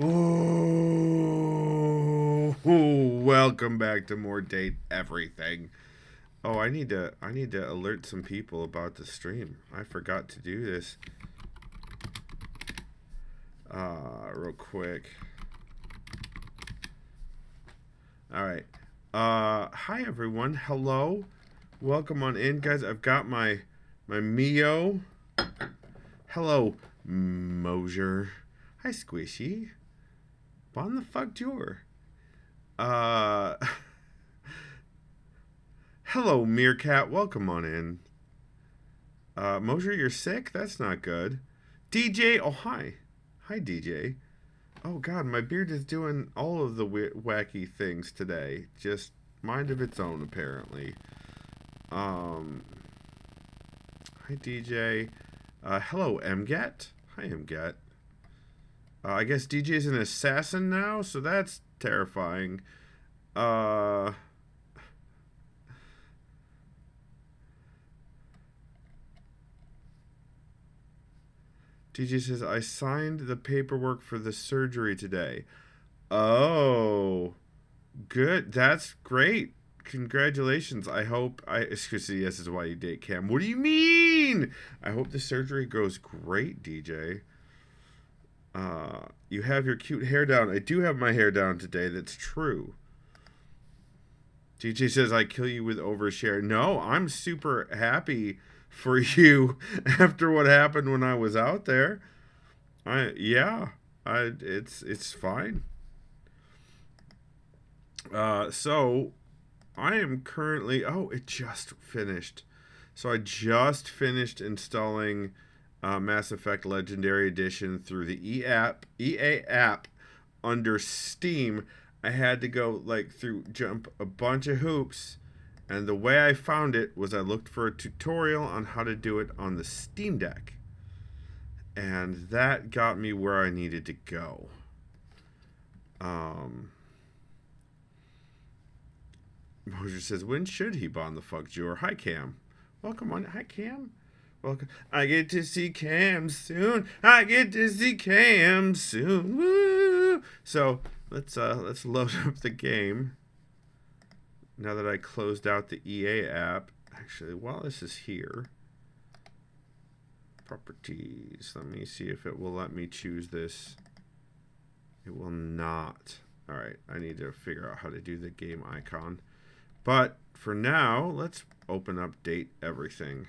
Ooh, welcome back to more Date Everything. Oh, I need to alert some people about the stream. I forgot to do this. Real quick. All right. Hi everyone. Hello. Welcome on in, guys. I've got my Mio. Hello, Mosier. Hi, Squishy. Bon the fuck Jor. Uh Hello, Meerkat. Welcome on in. Mosier, you're sick? That's not good. DJ, oh hi. Hi, DJ. Oh god, my beard is doing all of the wacky things today. Just mind of its own, apparently. Hi, DJ. Hello, MGet. Hi, MGet. I guess DJ's an assassin now, so that's terrifying. DJ says, I signed the paperwork for the surgery today. Oh, good. That's great. Congratulations. I hope excuse me, yes is why you date Cam. What do you mean? I hope the surgery goes great, DJ. You have your cute hair down. I do have my hair down today. That's true. DJ says, I kill you with overshare. No, I'm super happy for you after what happened when I was out there. It's fine. So I am currently it just finished. So I just finished installing Mass Effect Legendary Edition through the EA app under Steam. I had to go jump a bunch of hoops, and the way I found it was I looked for a tutorial on how to do it on the Steam Deck. And that got me where I needed to go. Mosier says, when should he bond the fuck Jor? Hi, Cam. Welcome on. Hi, Cam. Welcome. I get to see Cam soon. I get to see Cam soon. Woo! So let's load up the game. Now that I closed out the EA app. Actually, while this is here, properties. Let me see if it will let me choose this. It will not. All right, I need to figure out how to do the game icon. But for now, let's open up Date Everything.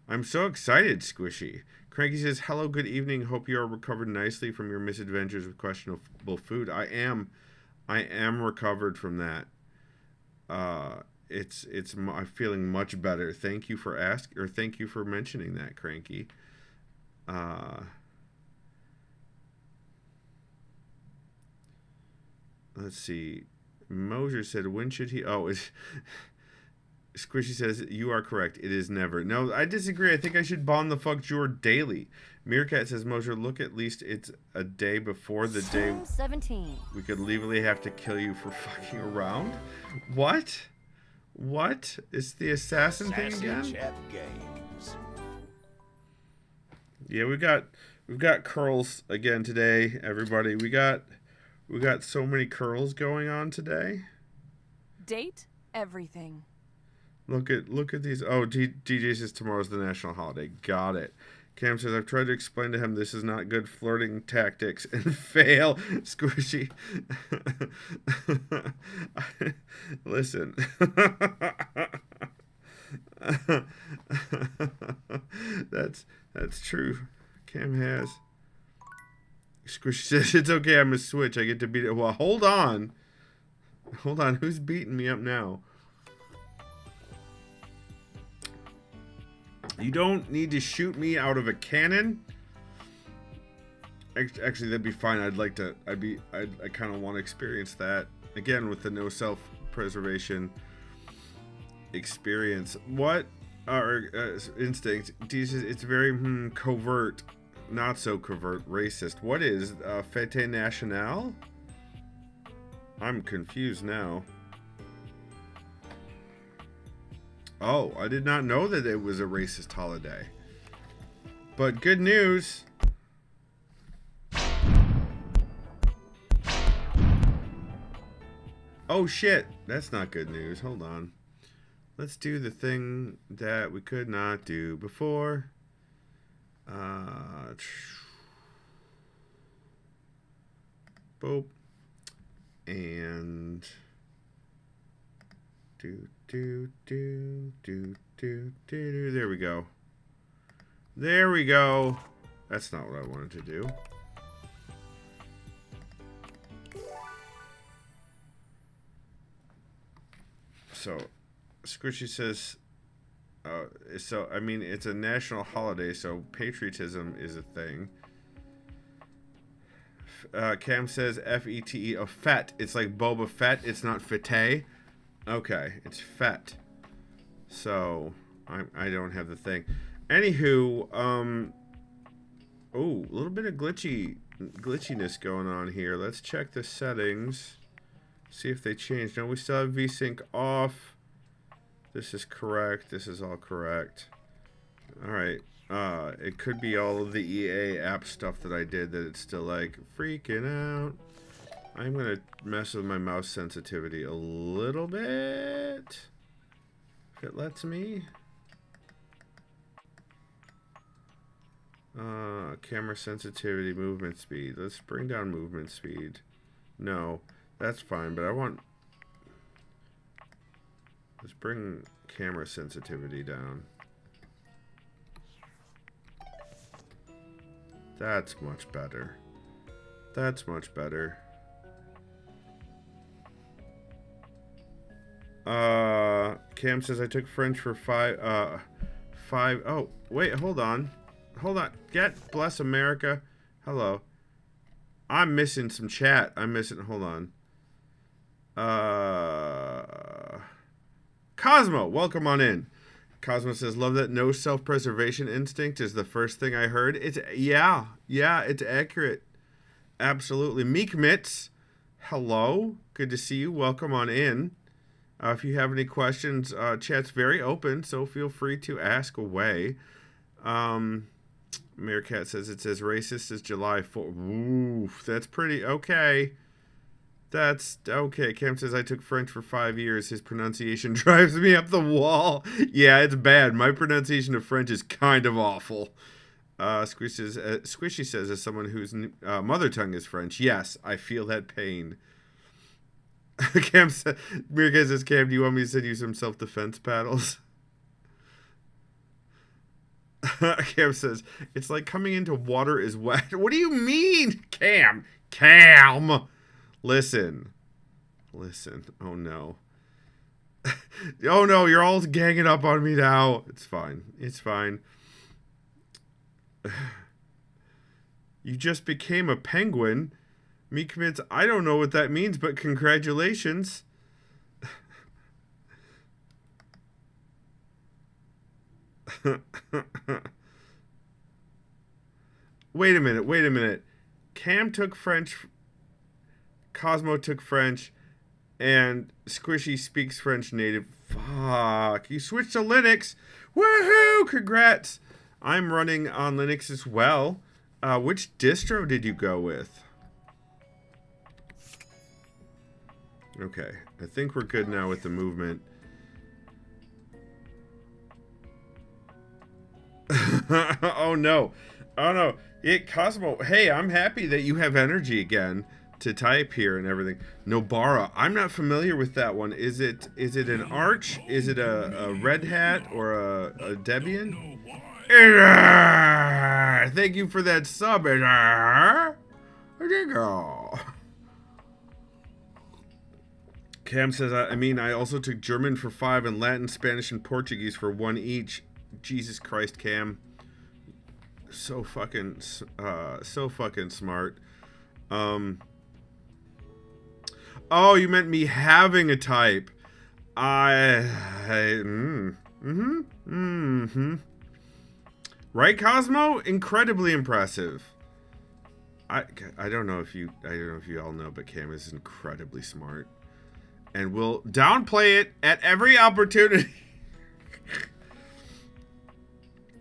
I'm so excited, Squishy. Cranky says, hello, good evening. Hope you are recovered nicely from your misadventures with questionable food. I am recovered from that. I'm feeling much better. Thank you for thank you for mentioning that, Cranky. Let's see. Mosier said, when should he... Oh, Squishy says, you are correct. It is never. No, I disagree. I think I should bond the fuck Jor daily. Meerkat says, Mosier, look, at least it's a day before the day 17. We could legally have to kill you for fucking around. What? What? Is the assassin thing again? Chat games. Yeah, we've got curls again today, everybody. We got so many curls going on today. Date everything. Look at these. Oh, DJ says tomorrow's the national holiday. Got it. Cam says, I've tried to explain to him this is not good flirting tactics and fail. Squishy. Listen. That's true. Cam has. Squishy says, it's okay, I'm a switch. I get to beat it. Well, hold on. Who's beating me up now? You don't need to shoot me out of a cannon. Actually, that'd be fine. I kind of want to experience that again with the no self-preservation experience. What are instincts? It's very covert, not so covert, racist. What is Fete Nationale? I'm confused now. Oh, I did not know that it was a racist holiday. But good news. Oh shit, that's not good news. Hold on. Let's do the thing that we could not do before. Boop. And there we go. There we go. That's not what I wanted to do. So, Squishy says, so, I mean, it's a national holiday, so patriotism is a thing. Cam says F-E-T-E, oh, Fett. It's like Boba Fett. It's not Fete. Okay, it's Fett. So, I don't have the thing. Anywho, oh, a little bit of glitchiness going on here. Let's check the settings. See if they changed. No, we still have VSync off. This is correct. This is all correct. Alright. It could be all of the EA app stuff that I did that it's still like freaking out. I'm gonna mess with my mouse sensitivity a little bit. If it lets me. Camera sensitivity, movement speed. Let's bring down movement speed. No. That's fine, but I want... Let's bring camera sensitivity down. That's much better. That's much better. Cam says I took French for five... Oh, wait, hold on. Hold on. Bless America. Hello. I'm missing some chat. I'm missing... Hold on. Cosmo, welcome on in. Cosmo says, love that no self-preservation instinct is the first thing I heard. It's, yeah, it's accurate. Absolutely. Meek Mitz, hello. Good to see you. Welcome on in. If you have any questions, chat's very open, so feel free to ask away. Meerkat says it's as racist as July 4th. Oof, that's pretty okay. That's okay. Cam says I took French for 5 years. His pronunciation drives me up the wall. Yeah, it's bad. My pronunciation of French is kind of awful. Squishy says, as someone whose mother tongue is French, yes, I feel that pain. Cam says, Meerkat says, Cam, do you want me to send you some self-defense paddles? Cam says, it's like coming into water is wet. What do you mean, Cam? Listen. Oh no. Oh no, you're all ganging up on me now. It's fine. You just became a penguin. Me commits, I don't know what that means, but congratulations. Wait a minute. Cam took French... Cosmo took French, and Squishy speaks French native. Fuck. You switched to Linux. Woohoo! Congrats. I'm running on Linux as well. Which distro did you go with? Okay. I think we're good now with the movement. Oh no. Cosmo, hey, I'm happy that you have energy again to type here and everything. Nobara, I'm not familiar with that one. Is it an Arch? Is it a Red Hat or a Debian? Thank you for that sub. There you go. Cam says, I also took German for 5 and Latin, Spanish, and Portuguese for 1 each. Jesus Christ, Cam. So fucking smart. Oh, you meant me having a type. Right, Cosmo? Incredibly impressive. I don't know if you all know, but Cam is incredibly smart. And will downplay it at every opportunity.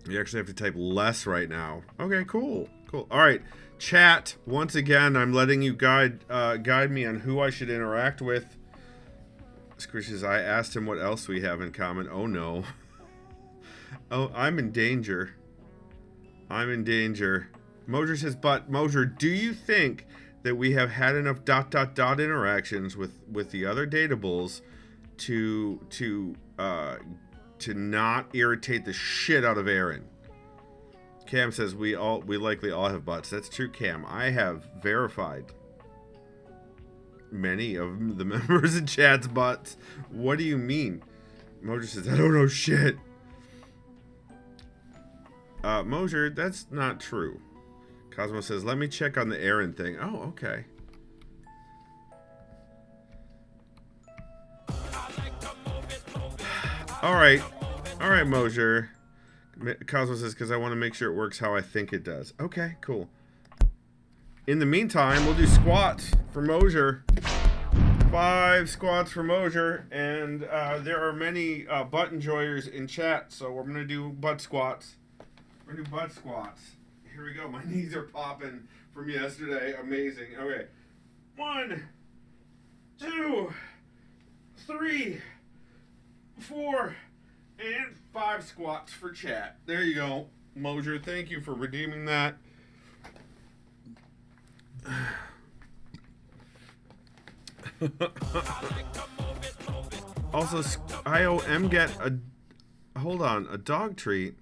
You actually have to type less right now. Okay, cool. All right. Chat, once again, I'm letting you guide me on who I should interact with. Squish says, I asked him what else we have in common. Oh no. Oh, I'm in danger. I'm in danger. Moser says, but Moser, do you think that we have had enough ... interactions with the other datables to not irritate the shit out of Aaron? Cam says we likely all have butts. That's true, Cam. I have verified many of the members in chat's butts. What do you mean? Moser says, I don't know shit. Moser, that's not true. Cosmo says, let me check on the Aaron thing. Oh, okay. Alright. Alright, Moser. Cosmo says, because I want to make sure it works how I think it does. Okay, cool. In the meantime, we'll do squats for Moser. 5 squats for Moser. And there are many butt enjoyers in chat, so we're going to do butt squats. We're going to do butt squats. Here we go. My knees are popping from yesterday. Amazing. Okay. 1, 2, 3, 4, and 5 squats for chat. There you go. Moser, thank you for redeeming that. Also, IOM get a... Hold on. A dog treat.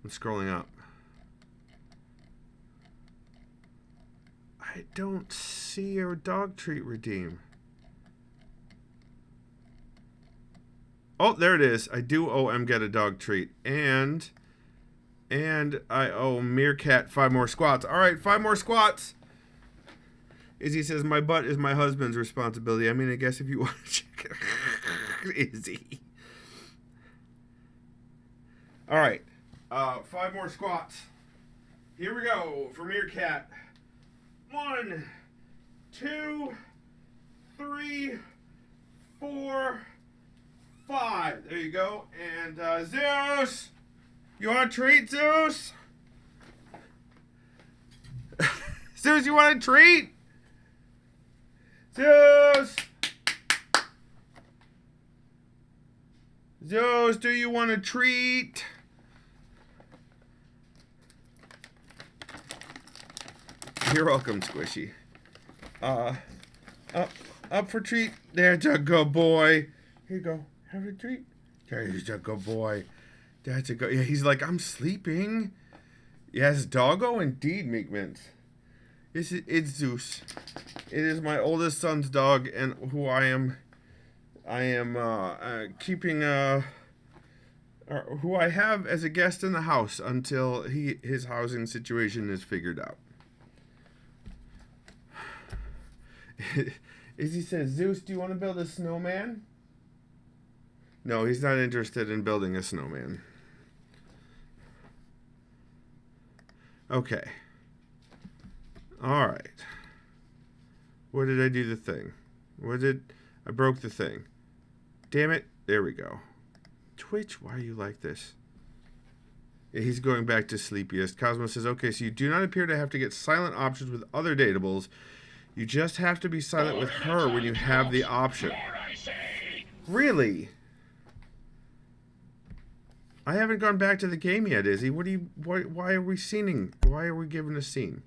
I'm scrolling up. I don't see a dog treat redeem. Oh, there it is. I do owe M get a dog treat. And I owe Meerkat 5 more squats. All right, 5 more squats. Izzy says, my butt is my husband's responsibility. I mean, I guess if you want to check it. Izzy. All right. 5 more squats. Here we go for Meerkat. 1, 2, 3, 4, 5. There you go. And Zeus, you want a treat, Zeus? Zeus, you want a treat? Zeus! Zeus, do you want a treat? You're welcome, Squishy. Up for treat. There's a good boy. Here you go. Have a treat. There's a good boy. That's a good... Yeah, he's like, I'm sleeping. Yes, doggo indeed, Meekmint. It's Zeus. It is my oldest son's dog, and who I am keeping, who I have as a guest in the house until his housing situation is figured out. Izzy says, Zeus, do you want to build a snowman? No, he's not interested in building a snowman. Okay. Alright. Where did I do the thing? I broke the thing. Damn it. There we go. Twitch, why are you like this? Yeah, he's going back to sleepiest. Cosmo says, okay, so you do not appear to have to get silent options with other datables. You just have to be silent with her when you have the option. Really? I haven't gone back to the game yet, Izzy. Why are we scening? Why are we giving a scene?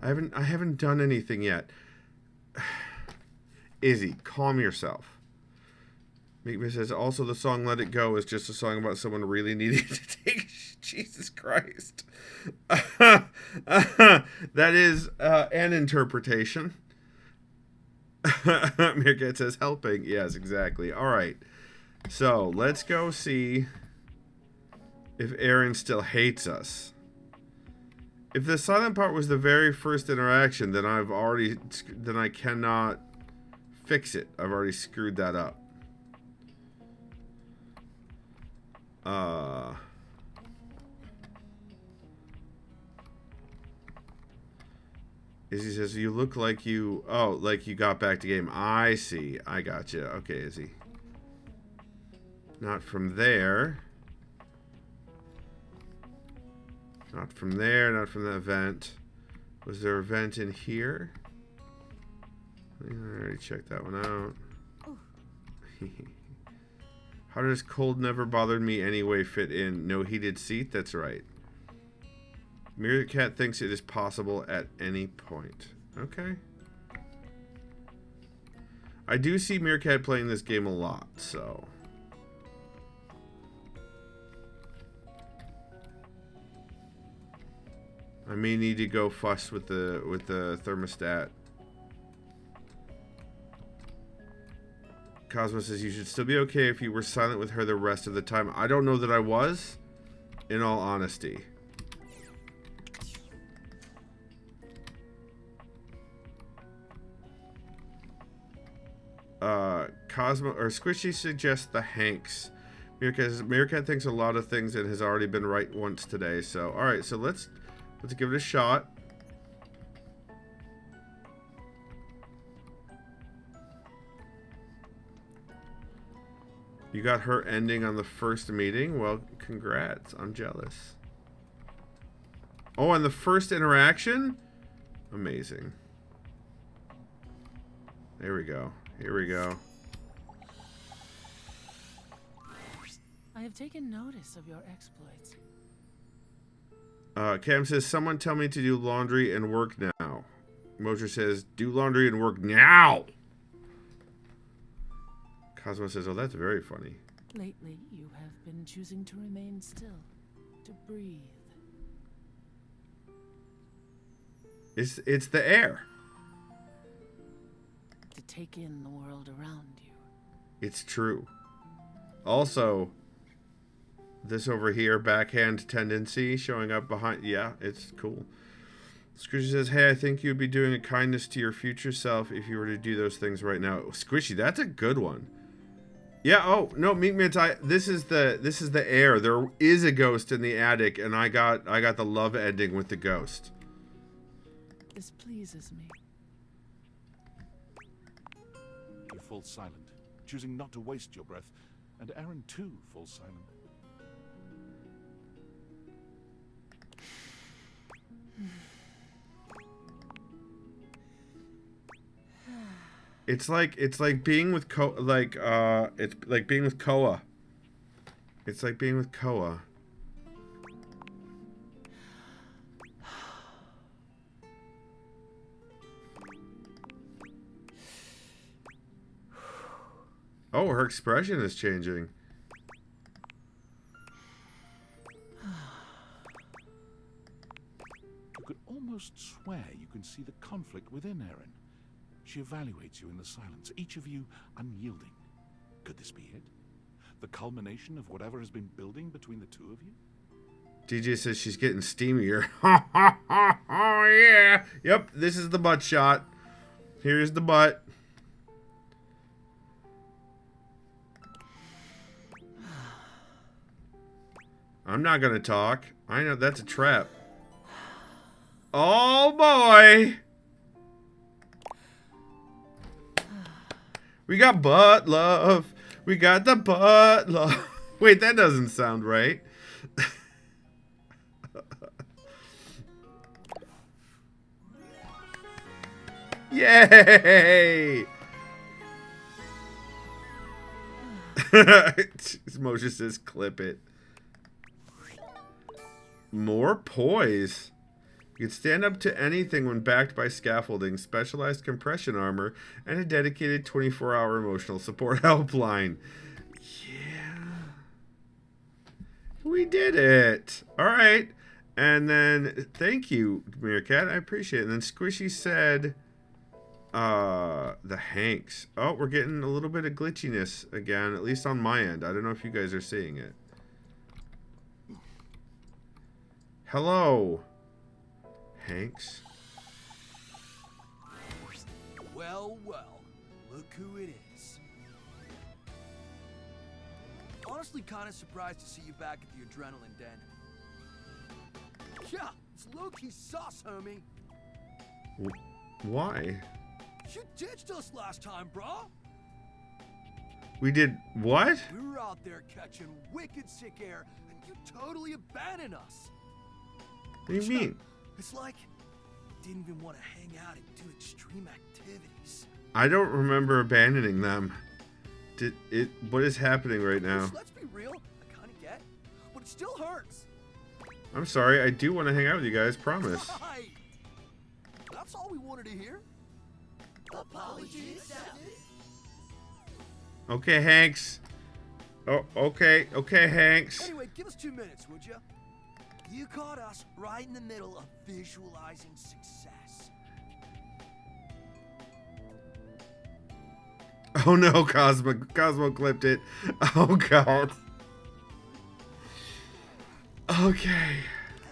I haven't done anything yet. Izzy, calm yourself. Meekman says, also the song Let It Go is just a song about someone really needing to take... Jesus Christ. That is an interpretation. Meerkat says, helping. Yes, exactly. All right. So, let's go see if Aaron still hates us. If the silent part was the very first interaction, then I cannot fix it. I've already screwed that up. Izzy says, you look like you... Oh, like you got back to game. I see. I got you. Okay, Izzy. Not from there. Not from there. Not from that vent. Was there a vent in here? I already checked that one out. How does cold never bothered me anyway fit in? No heated seat? That's right. Meerkat thinks it is possible at any point. Okay. I do see Meerkat playing this game a lot, so... I may need to go fuss with the thermostat. Cosmo says you should still be okay if you were silent with her the rest of the time. I don't know that I was, in all honesty. Cosmo or Squishy suggests the Hanks. Meerkat thinks a lot of things and has already been right once today. So all right, so let's give it a shot. You got her ending on the first meeting. Well, congrats. I'm jealous. Oh, and the first interaction? Amazing. There we go. Here we go. I have taken notice of your exploits. Cam says, someone tell me to do laundry and work now. Moser says, do laundry and work now. Cosmo says, oh, that's very funny. Lately, you have been choosing to remain still, to breathe. It's the air. To take in the world around you. It's true. Also, this over here, backhand tendency showing up behind. Yeah, it's cool. Squishy says, hey, I think you'd be doing a kindness to your future self if you were to do those things right now. Squishy, that's a good one. Yeah, oh, no, Meat Mints, this is the air. There is a ghost in the attic, and I got the love ending with the ghost. This pleases me. You fall silent, choosing not to waste your breath, and Aaron too falls silent. It's like being with it's like being with Koa. It's like being with Koa. Oh, her expression is changing. You could almost swear you can see the conflict within Aaron. She evaluates you in the silence, each of you unyielding. Could this be it? The culmination of whatever has been building between the two of you? DJ says she's getting steamier. Oh, yeah. Yep, this is the butt shot. Here's the butt. I'm not going to talk. I know that's a trap. Oh, boy. We got butt love. We got the butt love. Wait, that doesn't sound right. Yay! Moshe says clip it. More poise. You can stand up to anything when backed by scaffolding, specialized compression armor, and a dedicated 24-hour emotional support helpline. Yeah. We did it. All right. And then, thank you, Meerkat. I appreciate it. And then Squishy said, the Hanks. Oh, we're getting a little bit of glitchiness again, at least on my end. I don't know if you guys are seeing it. Hello, Hanks. Well, well, look who it is. Honestly, kind of surprised to see you back at the adrenaline den. Yeah, it's low-key sauce, homie. Why? You ditched us last time, bro. We did what? We were out there catching wicked sick air, and you totally abandoned us. What do you mean? It's like you didn't even want to hang out and do extreme activities. I don't remember abandoning them. What is happening right now? Let's be real. I kind of get, but it still hurts. I'm sorry. I do want to hang out with you guys. Promise. Right. That's all we wanted to hear. Apologies accepted. Okay, Hanks. Oh, okay. Okay, Hanks. Anyway, give us 2 minutes, would you? You caught us right in the middle of visualizing success. Oh no, Cosmo clipped it. Oh god. Okay.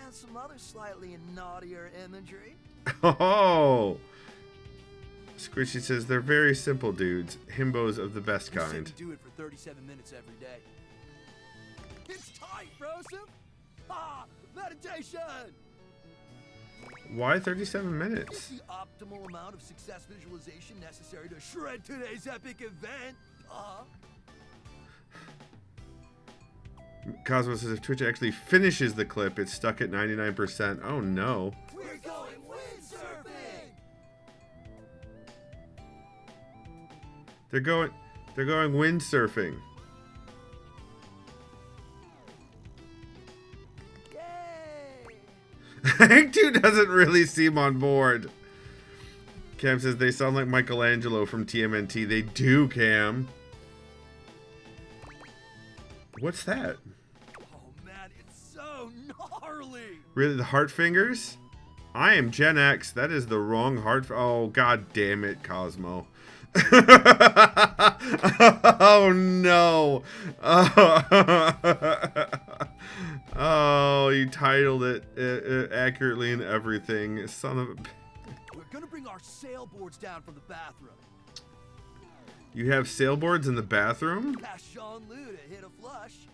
And some other slightly naughtier imagery. Oh. Squishy says they're very simple dudes. Himbos of the best You said kind. to do it for 37 minutes every day. It's tight, Broseph. Ah, meditation. Why 37 It's minutes? the optimal amount of success visualization necessary to shred today's epic event. Cosmo says if Twitch actually finishes the clip, it's stuck at 99%. Oh no. We're going windsurfing. They're going windsurfing. Yay! Hank 2 doesn't really seem on board. Cam says they sound like Michelangelo from TMNT. They do, Cam. What's that? Oh man, it's so gnarly. Really, the heart fingers? I am Gen X. That is the wrong heart. Oh, god damn it, Cosmo. Oh no. Oh, you titled it accurately and everything. Son of a... We're gonna bring our sailboards down from the bathroom. You have sailboards in the bathroom? Ask Sean Lou to hit a flush.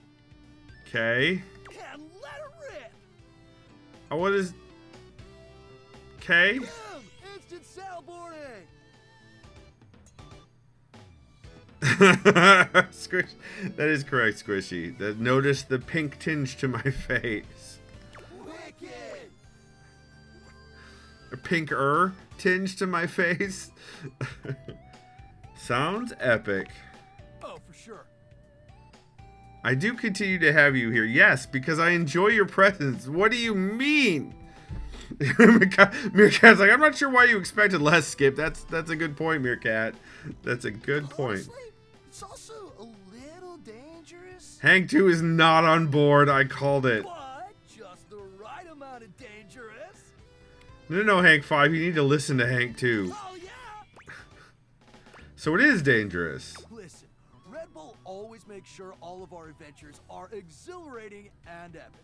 Okay. And let it rip. Oh, what is... Okay. Boom! Instant sailboarding. Squish. That is correct, Squishy. Notice the pink tinge to my face. Wicked. A pinker tinge to my face. Sounds epic. Oh, for sure. I do continue to have you here. Yes, because I enjoy your presence. What do you mean? Meerkat's like, I'm not sure why you expected less, Skip. That's a good point, Meerkat. That's a good point. Honestly, it's also a little dangerous. Hank 2 is not on board. I called it. But just the right amount of dangerous. No, Hank 5. You need to listen to Hank 2. Oh yeah. So it is dangerous. Listen, Red Bull always makes sure all of our adventures are exhilarating and epic.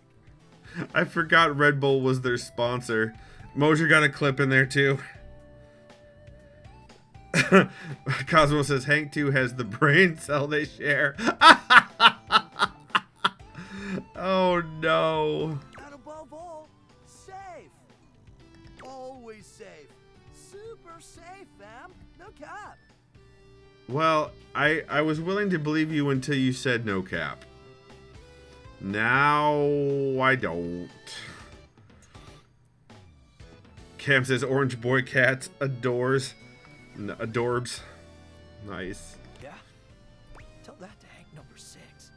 I forgot Red Bull was their sponsor. Moser got a clip in there too. Cosmo says Hank 2 has the brain cell they share. Oh no. And above all, safe. Always safe. Super safe, fam. No cap. Well, I was willing to believe you until you said no cap. Now I don't. Cam says Orange Boy Cats adores. Adorbs. Nice. Yeah. Tell that to Hank number 6.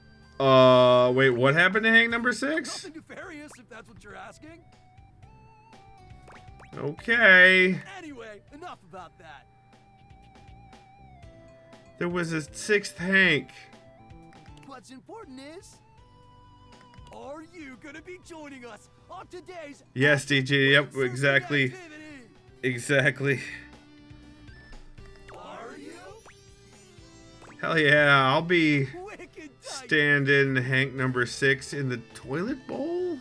Wait, what happened to Hank number 6? Nothing nefarious, if that's what you're asking. Okay. Anyway, enough about that. There was a 6th Hank. What's important is, are you gonna be joining us on today's Yes, DJ. Yep, windsurfing exactly. activity? Exactly. Are you? Hell yeah, I'll be Wicked tight. standing Hank number 6 in the toilet bowl.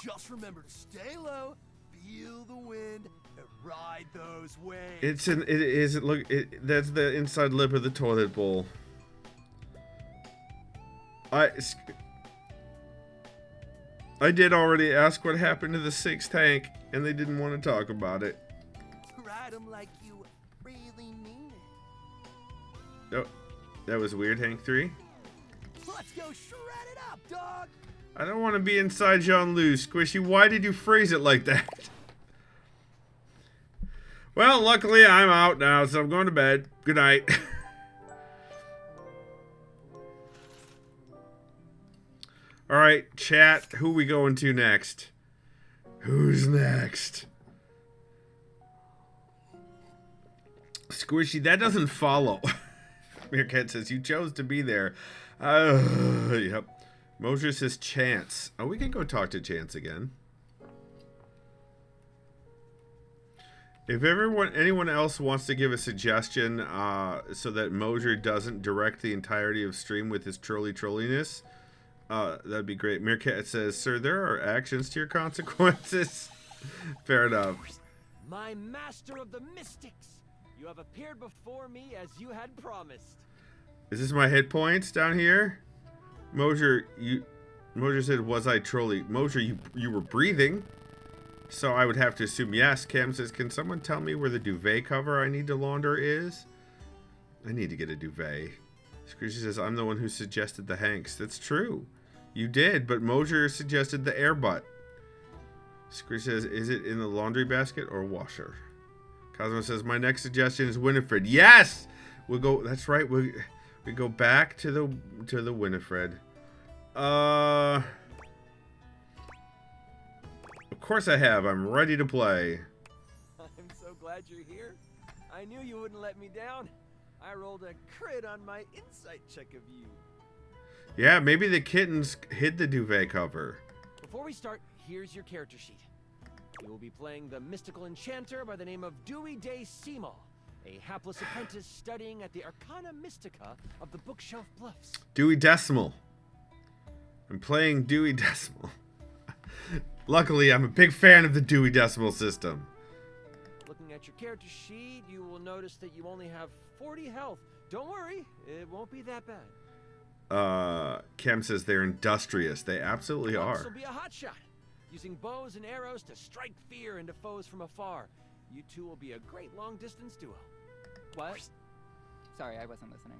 Just remember to stay low, feel the wind, and ride those waves. That's the inside lip of the toilet bowl. I did already ask what happened to the 6th Hank, and they didn't want to talk about it. Ride 'em like you really mean it. Oh, that was weird, Hank 3. Let's go shred it up, dog. I don't want to be inside Jean-Loup. Squishy, why did you phrase it like that? Well, luckily I'm out now, so I'm going to bed. Good night. All right, chat. Who we going to next? Who's next? Squishy, that doesn't follow. Meerkat says, you chose to be there. Yep. Mosier says, Chance. Oh, we can go talk to Chance again. If anyone else wants to give a suggestion so that Mosier doesn't direct the entirety of stream with his trolliness, that'd be great. Meerkat says, sir, there are actions to your consequences. Fair enough. My master of the mystics, you have appeared before me as you had promised. Is this my hit points down here? Mosier said, was I trolling? Mosier, you were breathing. So I would have to assume yes. Cam says, can someone tell me where the duvet cover I need to launder is? I need to get a duvet. Squishy says, I'm the one who suggested the Hanks. That's true. You did, but Mosier suggested the air butt. Squishy says, is it in the laundry basket or washer? Cosmo says, my next suggestion is Winifred. Yes! We'll go, that's right, we go back to the Winifred. Of course I have. I'm ready to play. I'm so glad you're here. I knew you wouldn't let me down. I rolled a crit on my insight check of you. Yeah, maybe the kittens hid the duvet cover. Before we start, here's your character sheet. You will be playing the mystical enchanter by the name of Dewey de Seamal, a hapless apprentice studying at the Arcana Mystica of the Bookshelf Bluffs. Dewey Decimal. I'm playing Dewey Decimal. Luckily, I'm a big fan of the Dewey Decimal System. Looking at your character sheet, you will notice that you only have 40 health. Don't worry, it won't be that bad. Cam says they're industrious. They absolutely This are. will be a hot shot, using bows and arrows to strike fear into foes from afar. You two will be a great long-distance duo. What? Sorry, I wasn't listening.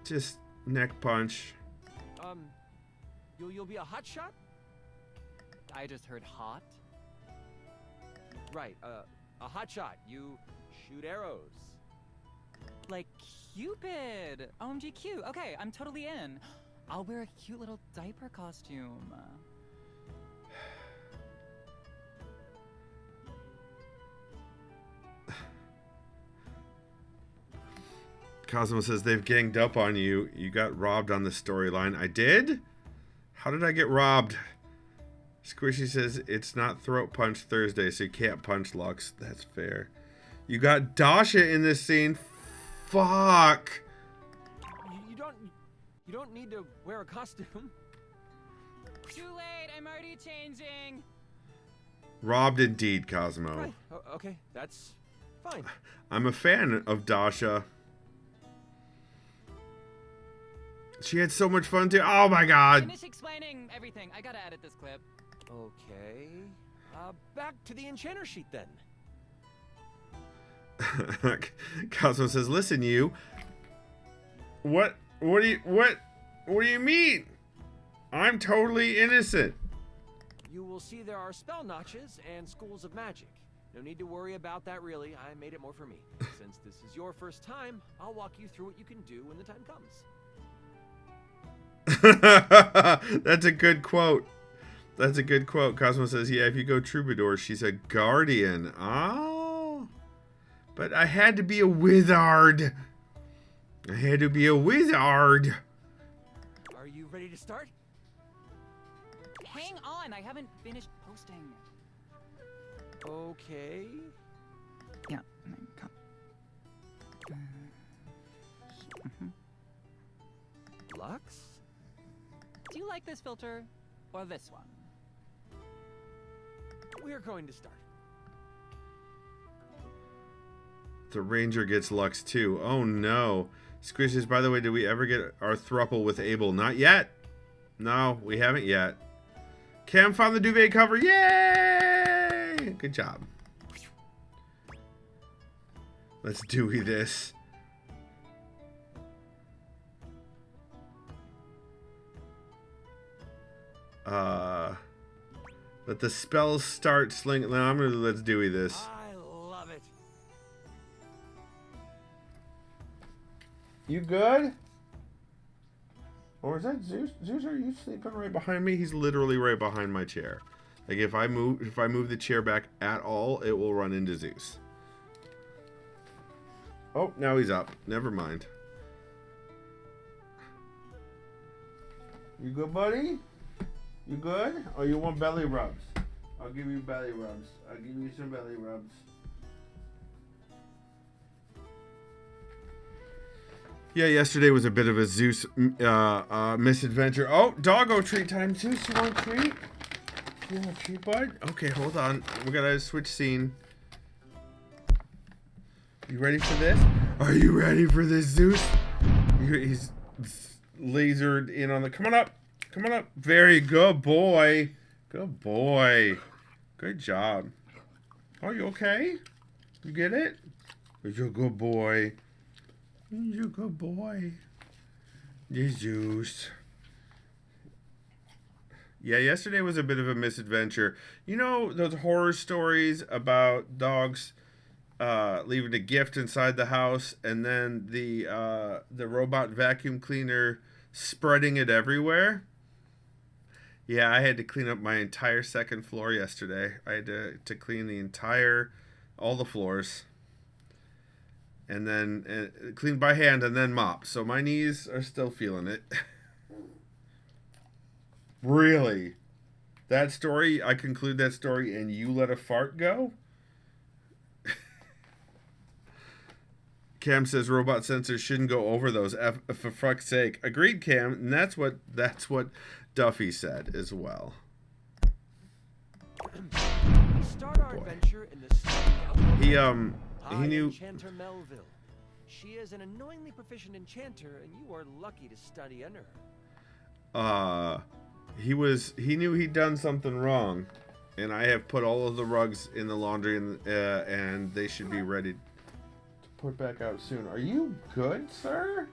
Just neck punch. You'll be a hot shot? I just heard hot. Right, a hot shot. You shoot arrows. Like Cupid. OMG cute. Okay, I'm totally in. I'll wear a cute little diaper costume. Cosmo says they've ganged up on you. You got robbed on the storyline. I did? How did I get robbed? Squishy says it's not Throat Punch Thursday, so you can't punch Lux. That's fair. You got Dasha in this scene. Fuck. You don't need to wear a costume. Too late. I'm already changing. Robbed indeed, Cosmo. Right. Okay, that's fine. I'm a fan of Dasha. She had so much fun too. Oh my god. Finish explaining everything. I gotta edit this clip. Okay. Back to the enchanter sheet then. Cosmo says, "Listen, you. What do you mean? I'm totally innocent." You will see there are spell notches and schools of magic. No need to worry about that really. I made it more for me. Since this is your first time, I'll walk you through what you can do when the time comes. That's a good quote. That's a good quote. Cosmo says, yeah, if you go troubadour, she's a guardian. Oh. But I had to be a wizard. I had to be a wizard. Are you ready to start? Hang on. I haven't finished posting. Okay. Yeah. Lux? Do you like this filter or this one? We're going to start. The ranger gets Lux too. Oh no. Squishes, by the way, did we ever get our throuple with Abel? Not yet. No, we haven't yet. Cam found the duvet cover. Yay! Good job. Let's Dewey this. Let the spells start slinging. No, I'm gonna let's Dewey this. I love it. You good? Or is that Zeus? Zeus, are you sleeping right behind me? He's literally right behind my chair. Like if I move the chair back at all, it will run into Zeus. Oh, now he's up. Never mind. You good, buddy? You good? Or you want belly rubs? I'll give you belly rubs. I'll give you some belly rubs. Yeah, yesterday was a bit of a Zeus misadventure. Oh, doggo treat time. Zeus, you want a treat? You want a treat, bud? Okay, hold on. We gotta switch scene. You ready for this? Are you ready for this, Zeus? He's lasered in on the... Come on up. Come on up. Very good boy. Good boy. Good job. Oh, you okay? You get it? You're a good boy. You're a good boy. Zeus. Yeah, yesterday was a bit of a misadventure. You know those horror stories about dogs leaving a gift inside the house and then the robot vacuum cleaner spreading it everywhere? Yeah, I had to clean up my entire second floor yesterday. I had to clean all the floors. And then clean by hand and then mop. So my knees are still feeling it. Really? That story, I conclude that story and you let a fart go? Cam says robot sensors shouldn't go over those, for fuck's sake. Agreed, Cam, and that's what Duffy said as well. We start our adventure in the study of He knew Enchanter Melville. She is an annoyingly proficient enchanter, and you are lucky to study under her. He knew he'd done something wrong, and I have put all of the rugs in the laundry and they should be ready to put back out soon. Are you good, sir?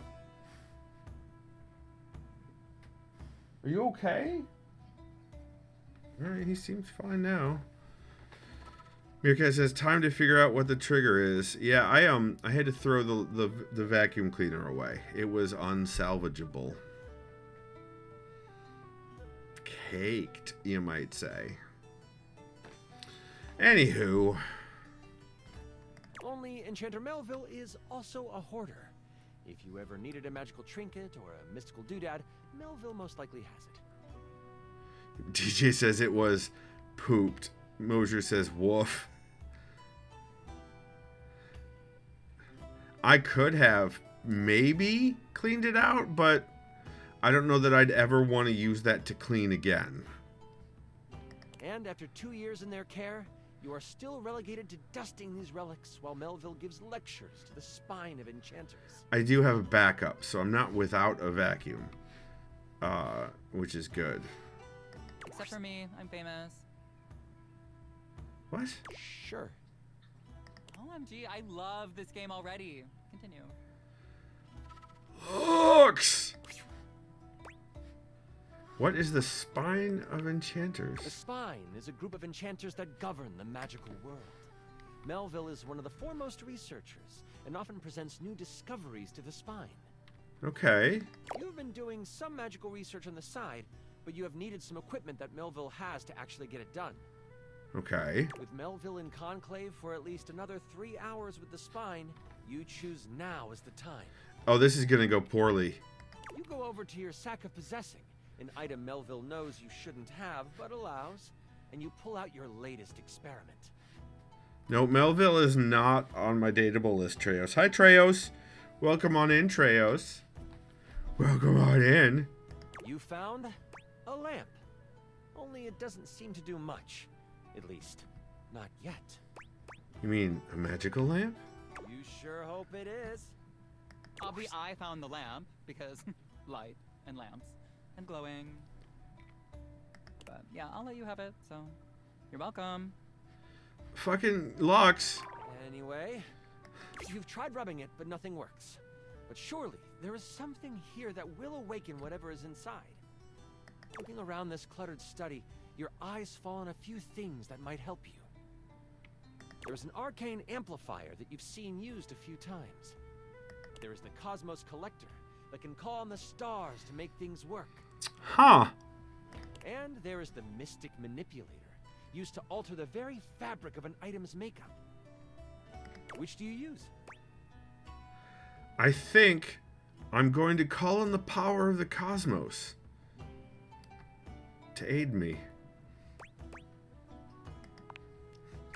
Are you okay? Alright, he seems fine now. Meerkat says, time to figure out what the trigger is. Yeah, I had to throw the vacuum cleaner away. It was unsalvageable. Caked, you might say. Anywho. Only Enchanter Melville is also a hoarder. If you ever needed a magical trinket or a mystical doodad, Melville most likely has it. DJ says it was pooped. Mosier says woof. I could have maybe cleaned it out, but I don't know that I'd ever want to use that to clean again. And after 2 years in their care, you are still relegated to dusting these relics while Melville gives lectures to the spine of enchanters. I do have a backup, so I'm not without a vacuum, which is good. Except for me, I'm famous. What? Sure. OMG, I love this game already. Continue. Looks! What is the spine of enchanters? The spine is a group of enchanters that govern the magical world. Melville is one of the foremost researchers and often presents new discoveries to the spine. Okay. You've been doing some magical research on the side, but you have needed some equipment that Melville has to actually get it done. Okay. With Melville in conclave for at least another 3 hours with the spine, you choose now as the time. Oh, this is gonna go poorly. You go over to your sack of possessing, an item Melville knows you shouldn't have, but allows, and you pull out your latest experiment. No, Melville is not on my dateable list, Treos. Hi, Treos. Welcome on in, Treos. Welcome on in. You found a lamp. Only it doesn't seem to do much. At least, not yet. You mean a magical lamp? You sure hope it is. Obviously, I found the lamp because light and lamps and glowing. But yeah, I'll let you have it, so you're welcome. Fucking Lux. Anyway, you've tried rubbing it, but nothing works. But surely, there is something here that will awaken whatever is inside. Looking around this cluttered study, your eyes fall on a few things that might help you. There's an arcane amplifier that you've seen used a few times. There is the Cosmos Collector that can call on the stars to make things work. Huh. And there is the Mystic Manipulator, used to alter the very fabric of an item's makeup. Which do you use? I think I'm going to call on the power of the cosmos to aid me.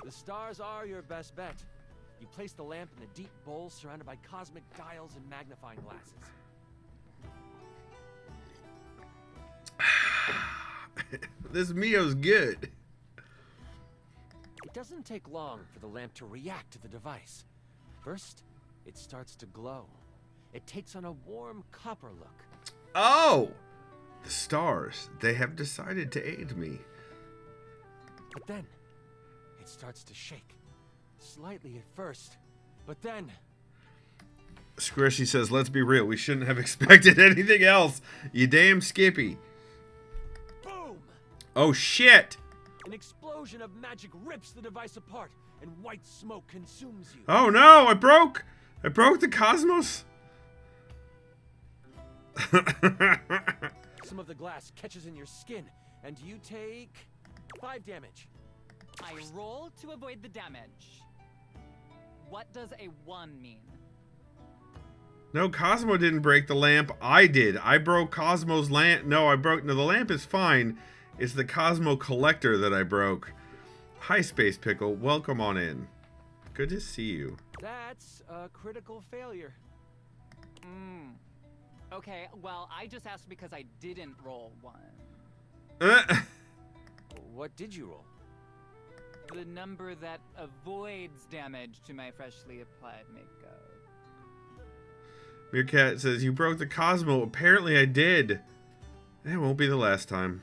The stars are your best bet. You place the lamp in a deep bowl surrounded by cosmic dials and magnifying glasses. This Mio's good. It doesn't take long for the lamp to react to the device. First, it starts to glow. It takes on a warm copper look. Oh! The stars. They have decided to aid me. But then, it starts to shake. Slightly at first, but then... Squishy says, let's be real. We shouldn't have expected anything else. You damn Skippy. Boom! Oh, shit! An explosion of magic rips the device apart, and white smoke consumes you. Oh, no! I broke the cosmos. Some of the glass catches in your skin, and you take 5 damage. I roll to avoid the damage. What does a 1 mean? No, Cosmo didn't break the lamp. I did. I broke Cosmo's lamp. No, the lamp is fine. It's the Cosmo Collector that I broke. Hi, Space Pickle. Welcome on in. Good to see you. That's a critical failure. Okay, well, I just asked because I didn't roll 1. What did you roll? The number that avoids damage to my freshly applied makeup. Meerkat says, you broke the Cosmo. Apparently I did. It won't be the last time.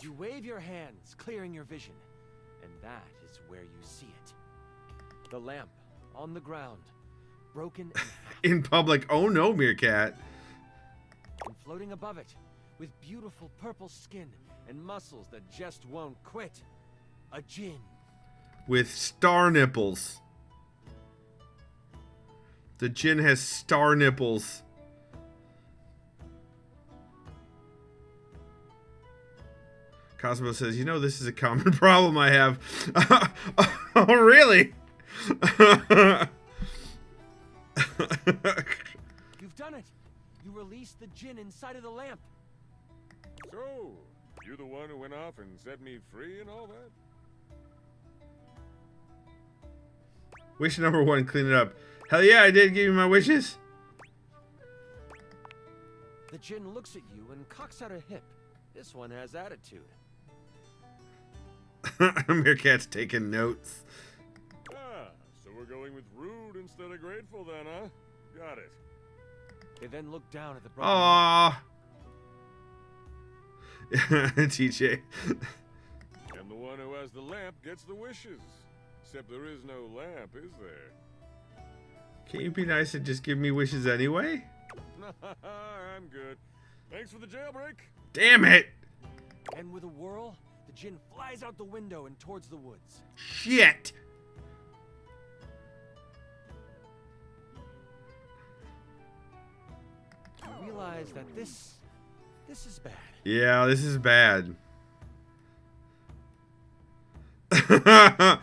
You wave your hands, clearing your vision, and that is where you see it. The lamp on the ground, broken in half. In public. Oh no, Meerkat. And floating above it, with beautiful purple skin and muscles that just won't quit, a djinn. With star nipples. The djinn has star nipples. Cosmo says, you know, this is a common problem I have. Oh, really? You've done it. You released the djinn inside of the lamp. So, you the one who went off and set me free and all that? Wish number 1, clean it up. Hell yeah, I did give you my wishes. The djinn looks at you and cocks out a hip. This one has attitude. Meerkat's taking notes. Ah, so we're going with rude instead of grateful then, huh? Got it. They then look down at the broken Aww. TJ. And the one who has the lamp gets the wishes. Except there is no lamp, is there? Can't you be nice and just give me wishes anyway? I'm good. Thanks for the jailbreak. Damn it! And with a whirl, the djinn flies out the window and towards the woods. Shit! You realize that this is bad. Yeah, this is bad. That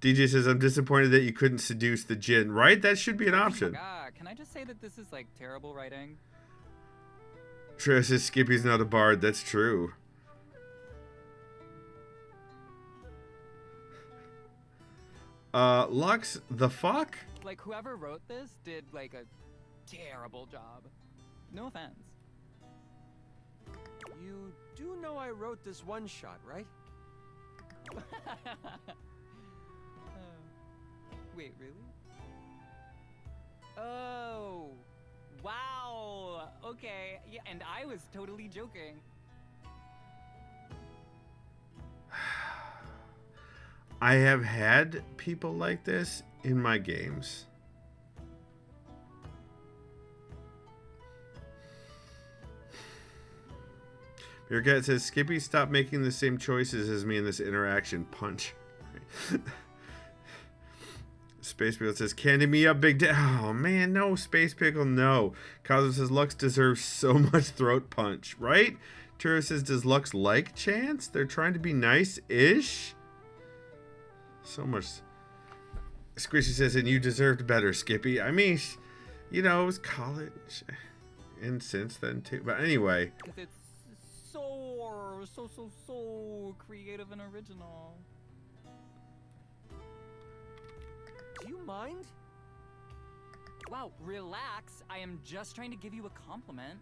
DJ says, I'm disappointed that you couldn't seduce the djinn. Right? That should be an option. Can I just say that this is like terrible writing? Trey says Skippy's not a bard. That's true. Lux, the fuck? Like, whoever wrote this did like a terrible job. No offense. You do know I wrote this one shot, right? Wait, really? Oh, wow. Okay, yeah, and I was totally joking. I have had people like this in my games. Your cat says, Skippy, stop making the same choices as me in this interaction. Punch. Space Pickle says, candy me up, big oh man, no, Space Pickle, no. Cosmo says, Lux deserves so much throat punch, right? Turo says, does Lux like Chance? They're trying to be nice-ish? So much. Squishy says, and you deserved better, Skippy. I mean, you know, it was college. And since then, too. But anyway. Because it's so creative and original. Do you mind? Wow, relax. I am just trying to give you a compliment.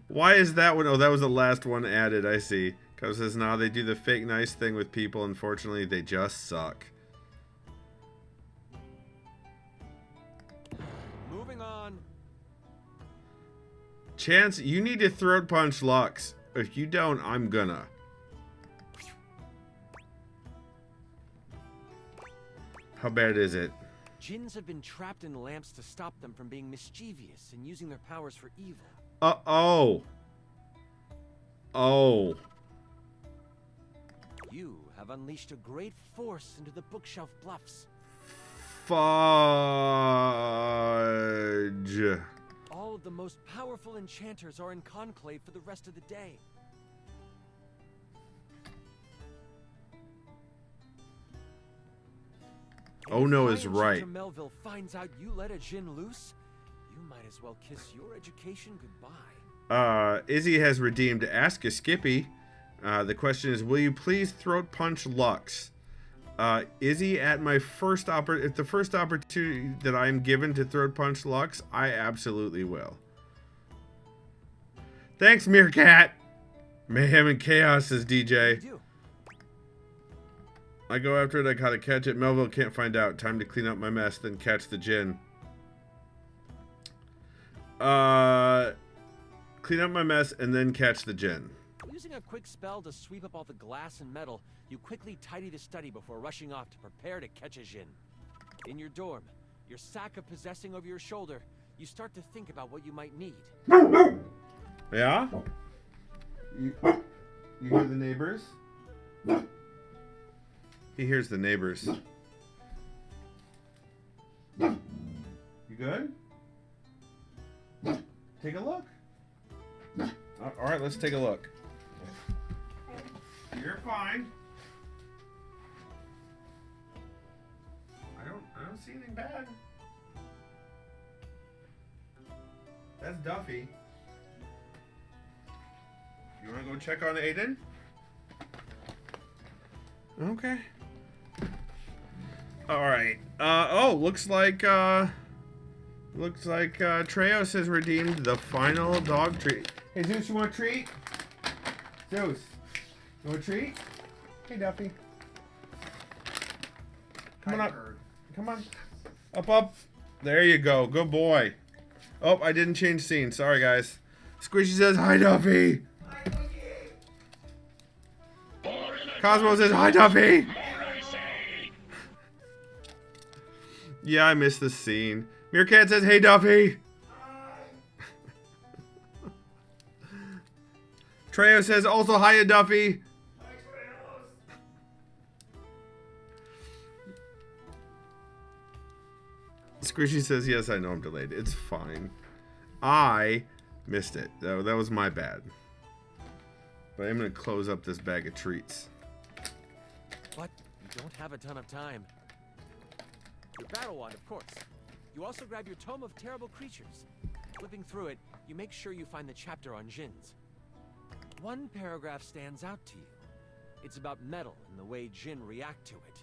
Why is that one? Oh, that was the last one added. I see. Because says, nah, they do the fake nice thing with people. Unfortunately, they just suck. Moving on. Chance, you need to throat punch Lux. If you don't, I'm gonna. How bad is it? Jinns have been trapped in lamps to stop them from being mischievous and using their powers for evil. Oh. Oh. You have unleashed a great force into the bookshelf bluffs. Fudge. All of the most powerful enchanters are in conclave for the rest of the day. Oh no If is Enchanter right. Melville finds out you let a Jinn loose, you might as well kiss your education goodbye. Izzy has redeemed Ask a Skippy. The question is, will you please throat punch Lux? Izzy, at my first if the first opportunity that I am given to throat punch Lux, I absolutely will. Thanks, Meerkat. Mayhem and chaos, says DJ. You do. I go after it, I gotta catch it. Melville can't find out. Time to clean up my mess, then catch the Jinn. Clean up my mess and then catch the Jinn. Using a quick spell to sweep up all the glass and metal, you quickly tidy the study before rushing off to prepare to catch a Jinn. In your dorm, your sack of possessing over your shoulder, you start to think about what you might need. Yeah? You hear the neighbors? He hears the neighbors. You good? Take a look. All right, let's take a look. You're fine. I don't see anything bad. That's Duffy. You want to go check on Aiden? Okay. All right. Looks like Treos has redeemed the final dog treat. Hey Zeus, you want a treat? Zeus, you want a treat? Hey Duffy. Come on up. Come on. Up. There you go. Good boy. Oh, I didn't change scene. Sorry guys. Squishy says hi Duffy. Cosmo says hi Duffy. Yeah, I missed the scene. Meerkat says, hey, Duffy. Treo says, also, hiya, Duffy. Squishy says, yes, I know I'm delayed. It's fine. I missed it. That was my bad. But I'm going to close up this bag of treats. But you don't have a ton of time. Your battle wand, of course. You also grab your Tome of Terrible Creatures. Flipping through it, you make sure you find the chapter on Jinns. One paragraph stands out to you. It's about metal and the way Jinn react to it.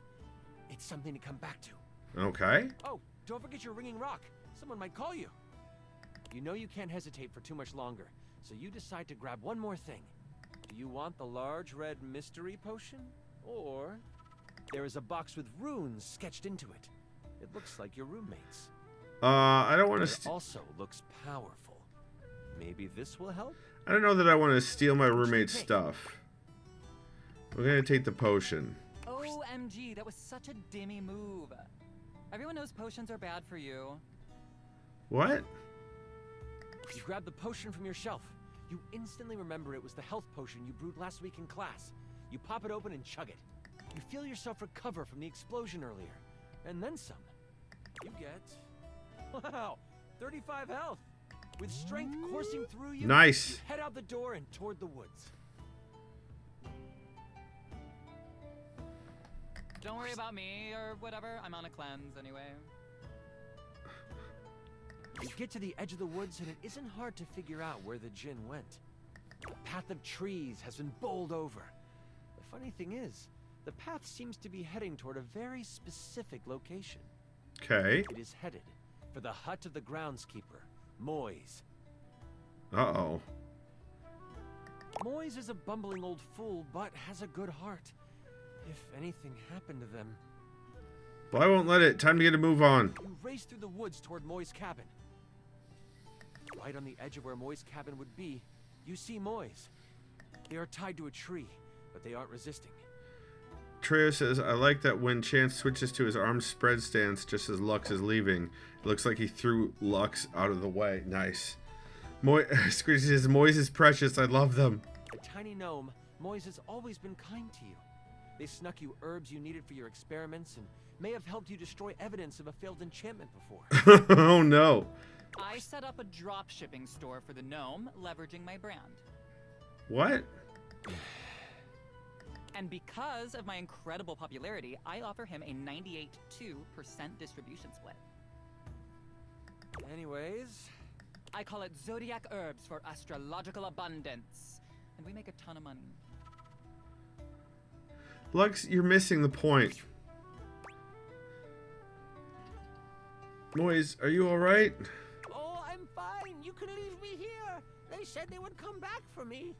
It's something to come back to. Okay. Oh, don't forget your ringing rock. Someone might call you. You know you can't hesitate for too much longer, so you decide to grab one more thing. Do you want the large red mystery potion? Or there is a box with runes sketched into it. It looks like your roommate's. I don't want to. It also looks powerful. Maybe this will help? I don't know that I want to steal my roommate's stuff. We're gonna take the potion. OMG, that was such a dimmy move. Everyone knows potions are bad for you. What? You grab the potion from your shelf. You instantly remember it was the health potion you brewed last week in class. You pop it open and chug it. You feel yourself recover from the explosion earlier. And then some. You get... Wow! 35 health! With strength coursing through you, Nice. you head out the door and toward the woods. Don't worry about me or whatever. I'm on a cleanse anyway. You get to the edge of the woods and it isn't hard to figure out where the djinn went. The path of trees has been bowled over. The funny thing is, the path seems to be heading toward a very specific location. Okay. It is headed for the hut of the groundskeeper, Moise. Uh-oh. Moise is a bumbling old fool, but has a good heart. If anything happened to them... Well, I won't let it. Time to get a move on. You race through the woods toward Moi's cabin. Right on the edge of where Moi's cabin would be, you see Moise. They are tied to a tree, but they aren't resisting. Treo says, I like that when Chance switches to his arms spread stance just as Lux is leaving. It looks like he threw Lux out of the way. Nice. Squishy says, Moise is precious. I love them. A tiny gnome, Moise has always been kind to you. They snuck you herbs you needed for your experiments and may have helped you destroy evidence of a failed enchantment before. Oh no. I set up a drop shipping store for the gnome, leveraging my brand. What? And because of my incredible popularity, I offer him a 98.2% distribution split. Anyways, I call it Zodiac Herbs for Astrological Abundance. And we make a ton of money. Lux, you're missing the point. Moise, are you alright? oh, I'm fine. You can leave me here. They said they would come back for me.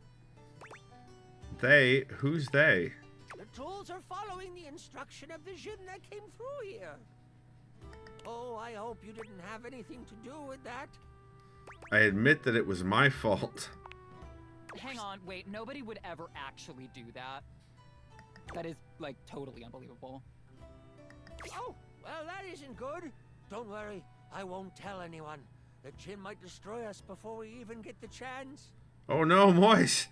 They? Who's they? The tools are following the instruction of the djinn that came through here. Oh, I hope you didn't have anything to do with that. I admit that it was my fault. Hang on, wait, nobody would ever actually do that. That is, like, totally unbelievable. Oh, well, that isn't good. Don't worry, I won't tell anyone. The djinn might destroy us before we even get the chance. Oh no, Moise!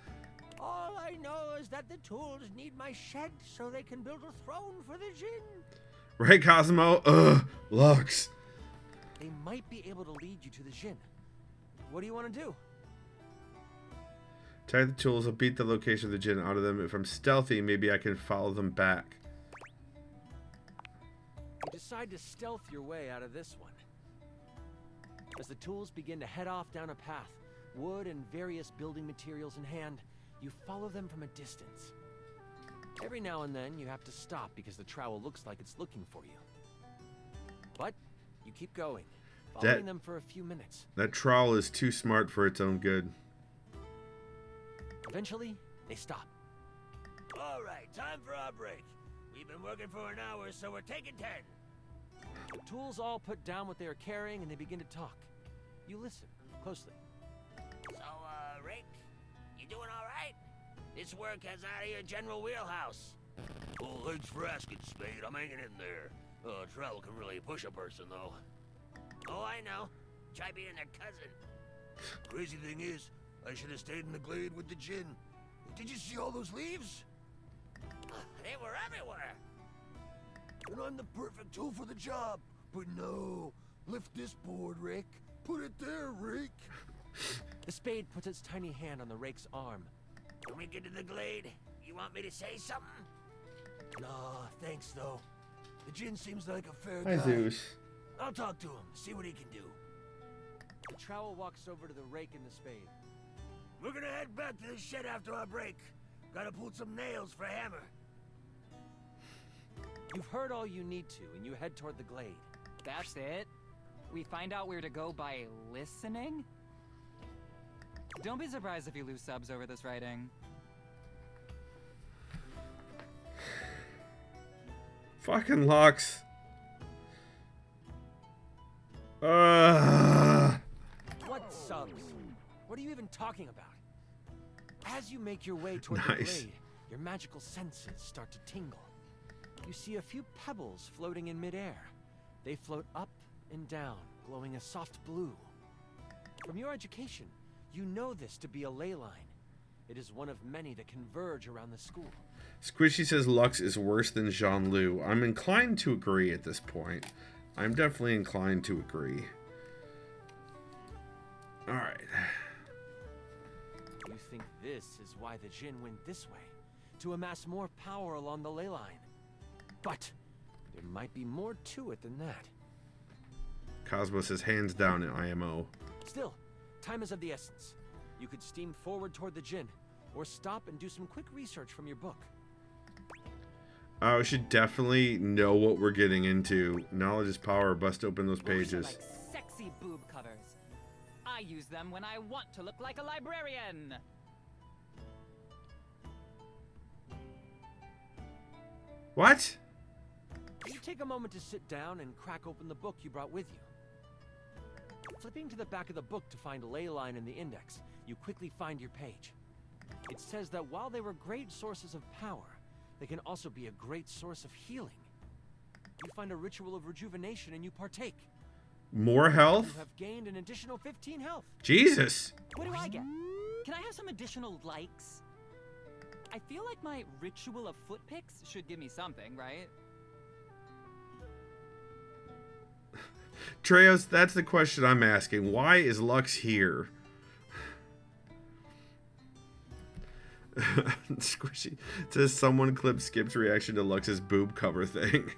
All I know is that the tools need my shed so they can build a throne for the djinn. Right, Cosmo? Ugh, Lux. They might be able to lead you to the djinn. What do you want to do? Tie the tools, I'll beat the location of the djinn out of them. If I'm stealthy, maybe I can follow them back. You decide to stealth your way out of this one. As the tools begin to head off down a path, wood and various building materials in hand, you follow them from a distance. Every now and then you have to stop because the trowel looks like it's looking for you. But you keep going, following them for a few minutes. That trowel is too smart for its own good. Eventually, they stop. All right, time for our break. We've been working for an hour, so we're taking 10. The tools all put down what they are carrying and they begin to talk. You listen closely. So, Rick, you doing all right? This work has out of your general wheelhouse. Well, thanks for asking, Spade. I'm hanging in there. Travel can really push a person, though. Oh, I know. Try being their cousin. Crazy thing is, I should have stayed in the glade with the djinn. Did you see all those leaves? They were everywhere. And I'm the perfect tool for the job. But no, lift this board, Rick. Put it there, Rick. The spade puts its tiny hand on the rake's arm. When we get to the glade, you want me to say something? Nah, thanks, though. The djinn seems like a fair Hi, guy. Zeus. I'll talk to him, see what he can do. The trowel walks over to the rake and the spade. We're gonna head back to the shed after our break. Gotta pull some nails for hammer. You've heard all you need to, and you head toward the glade. That's it? We find out where to go by listening? Don't be surprised if you lose subs over this writing. Fucking Lux. What subs? What are you even talking about? As you make your way toward the Nice. glade, your magical senses start to tingle. You see a few pebbles floating in midair. They float up and down, glowing a soft blue. From your education, you know this to be a ley line. It is one of many that converge around the school. Squishy says Lux is worse than Jean-Loup. I'm inclined to agree at this point. I'm definitely inclined to agree. Alright. You think this is why the Jinn went this way? To amass more power along the ley line. But there might be more to it than that. Cosmo says hands down in IMO. Still, time is of the essence. You could steam forward toward the Jinn, or stop and do some quick research from your book. We should definitely know what we're getting into. Knowledge is power. Bust open those pages. Like sexy boob covers. I use them when I want to look like a librarian. What? You take a moment to sit down and crack open the book you brought with you. Flipping to the back of the book to find a ley line in the index, you quickly find your page. It says that while they were great sources of power, they can also be a great source of healing. You find a ritual of rejuvenation and you partake. More health? You have gained an additional 15 health. Jesus. What do I get? Can I have some additional likes? I feel like my ritual of foot picks should give me something, right? Treos, that's the question I'm asking. Why is Lux here? Squishy says someone clipped Skip's reaction to Lux's boob cover thing.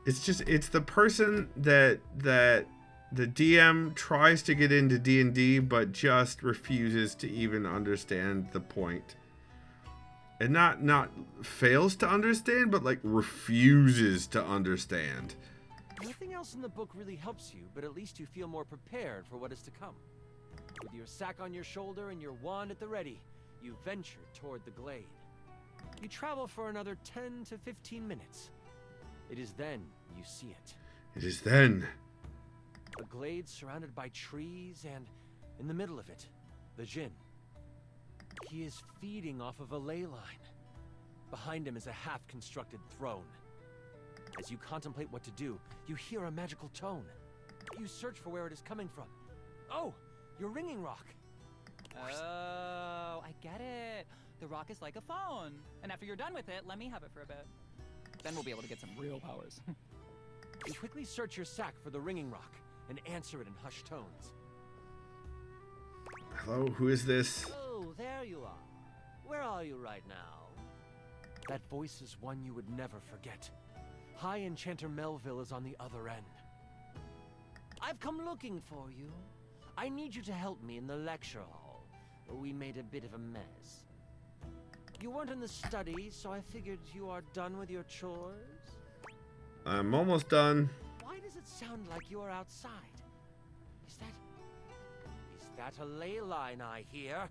It's the person that the DM tries to get into D&D but just refuses to even understand the point. And not fails to understand, but like refuses to understand. Nothing else in the book really helps you, but at least you feel more prepared for what is to come. With your sack on your shoulder and your wand at the ready, you venture toward the glade. You travel for another 10 to 15 minutes. It is then you see it. It is then. A glade surrounded by trees, and in the middle of it, the Jinn. He is feeding off of a ley line. Behind him is a half-constructed throne. As you contemplate what to do, you hear a magical tone. You search for where it is coming from. Oh, your ringing rock. Oh, I get it. The rock is like a phone. And after you're done with it, let me have it for a bit. Then we'll be able to get some real powers. You quickly search your sack for the ringing rock and answer it in hushed tones. Hello, who is this? Oh, there you are. Where are you right now? That voice is one you would never forget. High Enchanter Melville is on the other end. I've come looking for you. I need you to help me in the lecture hall. We made a bit of a mess. You weren't in the study, so I figured you are done with your chores. I'm almost done. Why does it sound like you are outside? Is that a ley line I hear?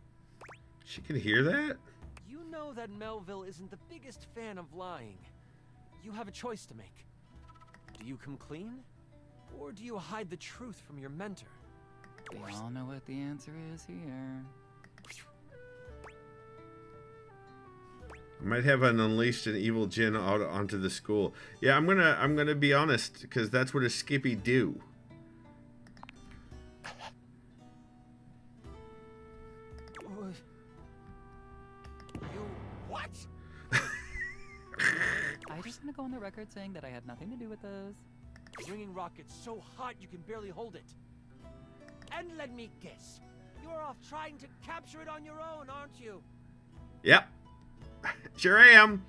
She can hear that? You know that Melville isn't the biggest fan of lying. You have a choice to make. Do you come clean? Or do you hide the truth from your mentor? We all know what the answer is here. I might have an unleashed an evil Jinn out onto the school. Yeah, I'm gonna be honest, because that's what a Skippy do. You what? I just want to go on the record saying that I had nothing to do with this. The ringing rock gets so hot you can barely hold it. And let me guess, you're off trying to capture it on your own, aren't you? Yep. Sure am.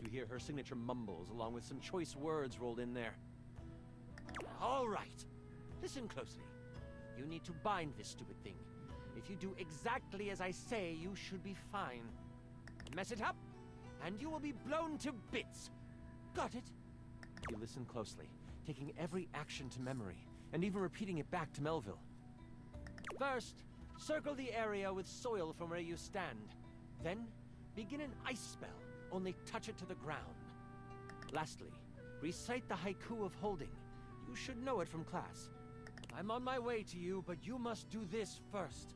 You hear her signature mumbles along with some choice words rolled in there. All right. Listen closely. You need to bind this stupid thing. If you do exactly as I say, you should be fine. Mess it up, and you will be blown to bits. Got it? You listen closely, taking every action to memory, and even repeating it back to Melville. First, circle the area with soil from where you stand. Then, begin an ice spell, only touch it to the ground. Lastly, recite the haiku of holding. You should know it from class. I'm on my way to you, but you must do this first.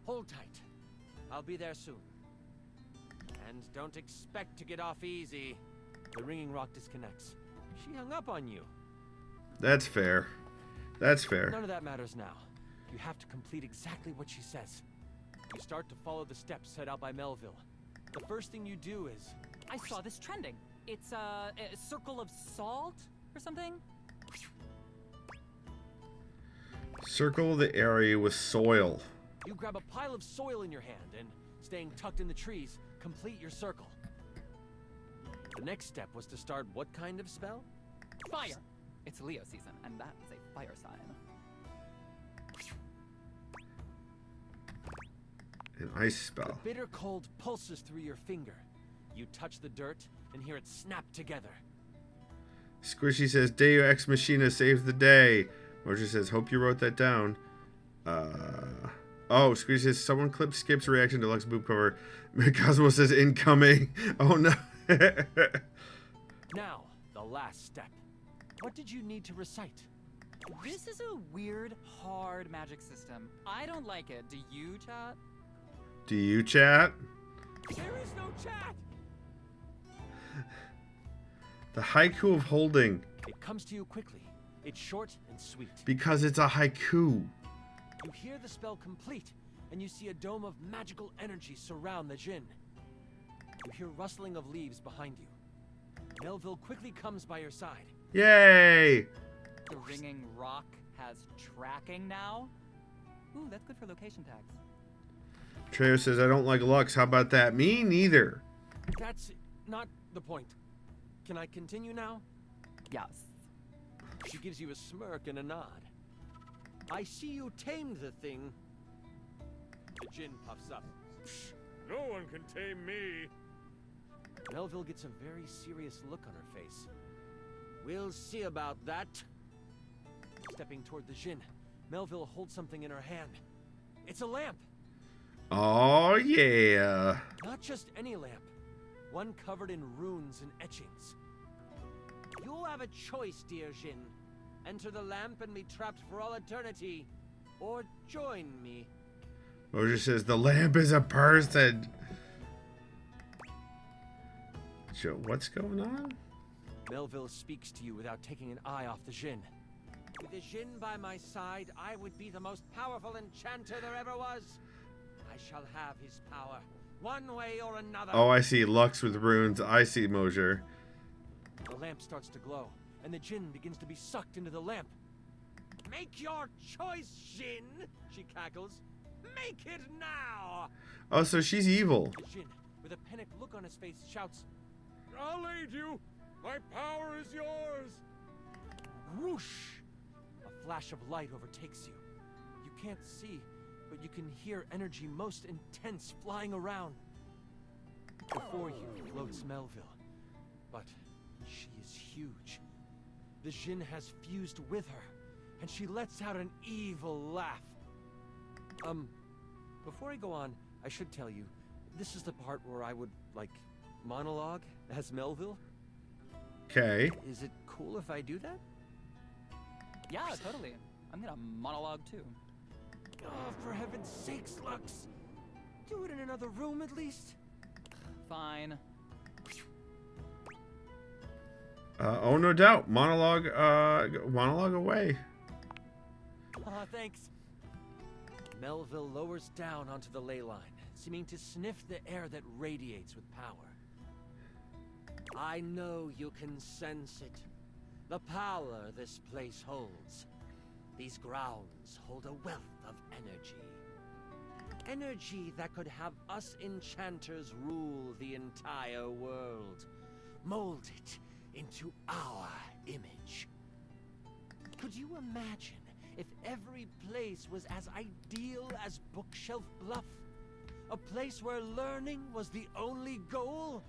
Hold tight. I'll be there soon. And don't expect to get off easy. The ringing rock disconnects. She hung up on you. That's fair. That's fair. None of that matters now. You have to complete exactly what she says. You start to follow the steps set out by Melville. The first thing you do is... I saw this trending. It's a circle of salt or something? Circle the area with soil. You grab a pile of soil in your hand and, staying tucked in the trees, complete your circle. The next step was to start what kind of spell? Fire! It's Leo season, and that is a fire sign. An ice spell. The bitter cold pulses through your finger. You touch the dirt and hear it snap together. Squishy says, Deo Ex Machina saves the day. Mojo says, hope you wrote that down. Oh, Squishy says, someone clipped Skip's reaction to Lux boob cover. Cosmo says, incoming. Oh, no. Now, the last step. What did you need to recite? This is a weird, hard magic system. I don't like it. Do you, chat? Do you, chat? There is no chat! The haiku of holding. It comes to you quickly. It's short and sweet. Because it's a haiku. You hear the spell complete, and you see a dome of magical energy surround the djinn. You hear rustling of leaves behind you. Melville quickly comes by your side. Yay! The ringing rock has tracking now? Ooh, that's good for location tags. Trejo says, I don't like Lux. How about that? Me neither. That's not the point. Can I continue now? Yes. She gives you a smirk and a nod. I see you tamed the thing. The djinn puffs up. No one can tame me. Melville gets a very serious look on her face. We'll see about that. Stepping toward the djinn, Melville holds something in her hand. It's a lamp. Oh, yeah. Not just any lamp. One covered in runes and etchings. You have a choice, dear djinn. Enter the lamp and be trapped for all eternity. Or join me. Mojo says, the lamp is a person. Joe, what's going on? Melville speaks to you without taking an eye off the djinn. With the djinn by my side, I would be the most powerful enchanter there ever was. I shall have his power, one way or another. Oh, I see Lux with runes. I see Mojo. The lamp starts to glow, and the djinn begins to be sucked into the lamp. Make your choice, djinn, she cackles. Make it now! Oh, so she's evil. The djinn, with a panicked look on his face, shouts, I'll aid you. My power is yours. whoosh! A flash of light overtakes you. You can't see, but you can hear energy most intense flying around. Before you floats Melville, but she is huge. The djinn has fused with her, and she lets out an evil laugh. Before I go on, I should tell you, this is the part where I would, like, monologue as Melville. Okay. Is it cool if I do that? Yeah, totally. I'm gonna monologue too. Oh, for heaven's sakes, Lux! Do it in another room at least. Fine. Oh, no doubt. Monologue away. Ah, thanks. Melville lowers down onto the ley line, seeming to sniff the air that radiates with power. I know you can sense it. The power this place holds. These grounds hold a wealth of energy. Energy that could have us enchanters rule the entire world. Mold it into our image. Could you imagine if every place was as ideal as Bookshelf Bluff? A place where learning was the only goal?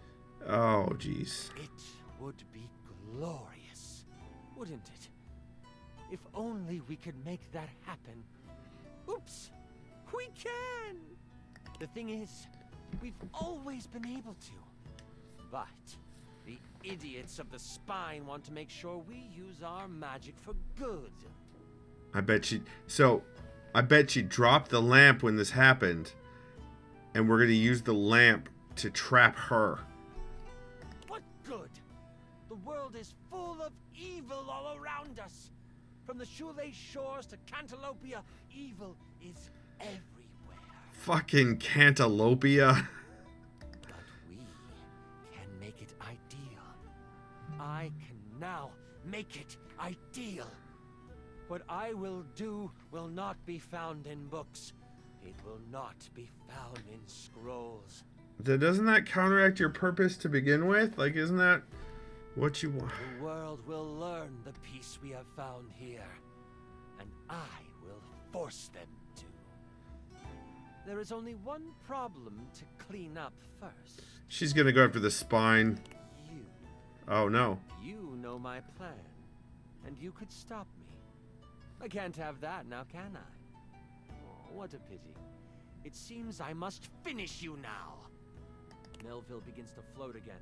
Oh, jeez. It would be glorious, wouldn't it? If only we could make that happen. Oops! We can! The thing is, we've always been able to. But the idiots of the spine want to make sure we use our magic for good. I bet she dropped the lamp when this happened. And we're going to use the lamp to trap her. What good? The world is full of evil all around us. From the shoelace shores to Cantalopia, evil is everywhere. Fucking Cantalopia. But we can make it ideal. I can now make it ideal. What I will do will not be found in books. It will not be found in scrolls. Doesn't that counteract your purpose to begin with? Like, isn't that what you want? The world will learn the peace we have found here, and I will force them to. There is only one problem to clean up first. She's gonna go after the spine. You. Oh no. You know my plan, and you could stop me. I can't have that now, can I? Oh, what a pity. It seems I must finish you now. Melville begins to float again.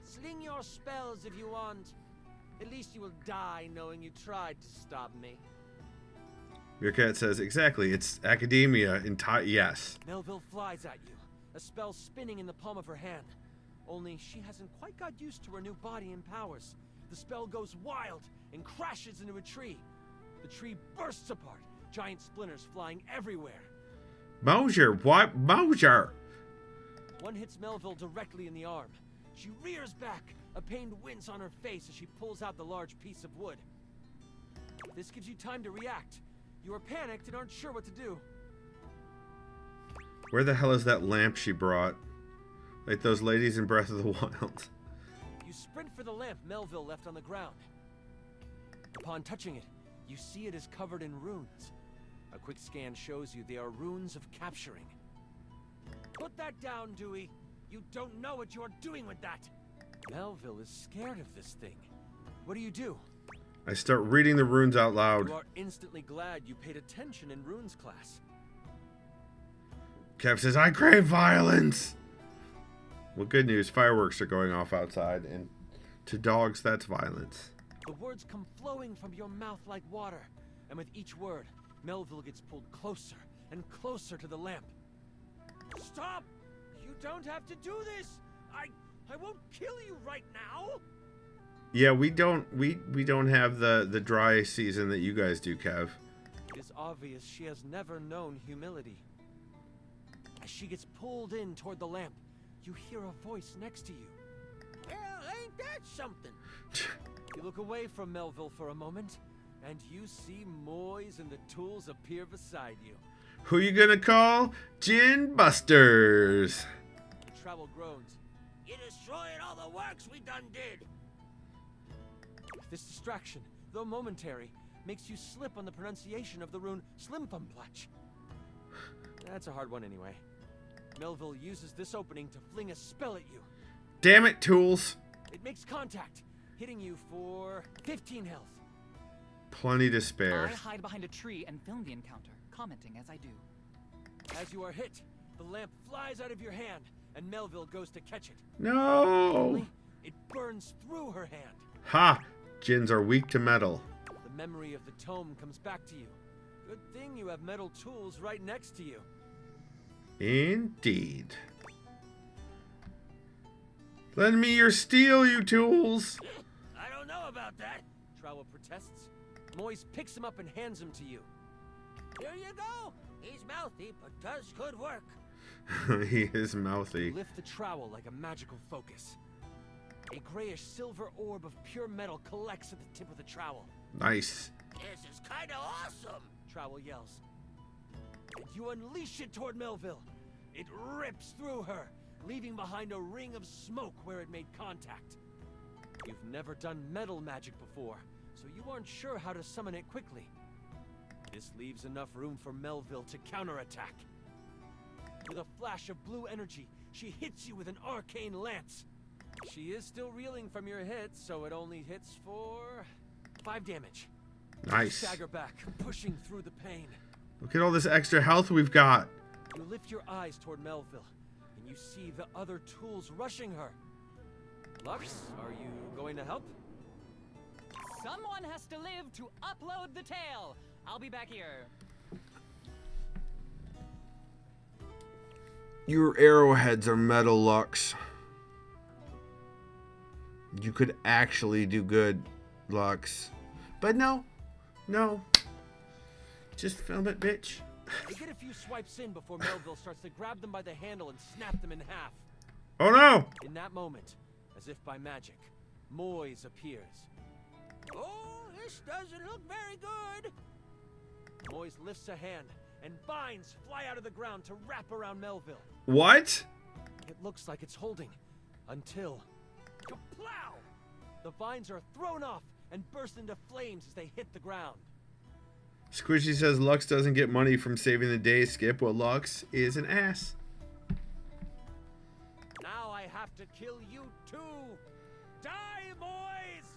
Sling your spells if you want. At least you will die knowing you tried to stop me. Meerkat says, exactly, it's academia in yes. Melville flies at you, a spell spinning in the palm of her hand. Only she hasn't quite got used to her new body and powers. The spell goes wild and crashes into a tree. The tree bursts apart, giant splinters flying everywhere. Mosier, what? Mosier! One hits Melville directly in the arm. She rears back, a pained wince on her face as she pulls out the large piece of wood. This gives you time to react. You are panicked and aren't sure what to do. Where the hell is that lamp she brought? Like those ladies in Breath of the Wild. You sprint for the lamp Melville left on the ground. Upon touching it, you see it is covered in runes. A quick scan shows you they are runes of capturing. Put that down, Dewey. You don't know what you're doing with that. Melville is scared of this thing. What do? I start reading the runes out loud. You are instantly glad you paid attention in runes class. Kev says, I crave violence! Well, good news, fireworks are going off outside, and to dogs, that's violence. The words come flowing from your mouth like water, and with each word, Melville gets pulled closer and closer to the lamp. Stop! You don't have to do this! I won't kill you right now! Yeah, we don't have the dry season that you guys do, Kev. It is obvious she has never known humility. As she gets pulled in toward the lamp, you hear a voice next to you. Well, ain't that something? You look away from Melville for a moment, and you see Moyes and the tools appear beside you. Who you gonna call? Gin Busters. The travel groans. You destroyed all the works we done did. This distraction, though momentary, makes you slip on the pronunciation of the rune Slimthumplach. That's a hard one anyway. Melville uses this opening to fling a spell at you. Damn it, tools. It makes contact, hitting you for 15 health. Plenty to spare. I hide behind a tree and film the encounter, commenting as I do. As you are hit, the lamp flies out of your hand, and Melville goes to catch it. No! Only, it burns through her hand. Ha! Gins are weak to metal. The memory of the tome comes back to you. Good thing you have metal tools right next to you. Indeed. Lend me your steel, you tools! I don't know about that, Trowell protests. Moyes picks him up and hands him to you. Here you go. He's mouthy, but does good work. He is mouthy. Lift the trowel like a magical focus. A grayish silver orb of pure metal collects at the tip of the trowel. Nice. This is kind of awesome, Trowell yells. And you unleash it toward Melville. It rips through her, leaving behind a ring of smoke where it made contact. You've never done metal magic before, so you aren't sure how to summon it quickly. This leaves enough room for Melville to counterattack. With a flash of blue energy, she hits you with an arcane lance. She is still reeling from your hit, so it only hits for 5 damage. Nice. You stagger back, pushing through the pain. Look at all this extra health we've got. You lift your eyes toward Melville, and you see the other tools rushing her. Lux, are you going to help? Someone has to live to upload the tale. I'll be back here. Your arrowheads are metal, Lux. You could actually do good, Lux. But no, No. Just film it, bitch. They get a few swipes in before Melville starts to grab them by the handle and snap them in half. Oh no! In that moment, as if by magic, Moise appears. Oh, this doesn't look very good. Moise lifts a hand, and vines fly out of the ground to wrap around Melville. What? It looks like it's holding, until... Kaplow! The vines are thrown off and burst into flames as they hit the ground. Squishy says Lux doesn't get money from saving the day, Skip. Well, Lux is an ass. Now I have to kill you too! Die, Moise!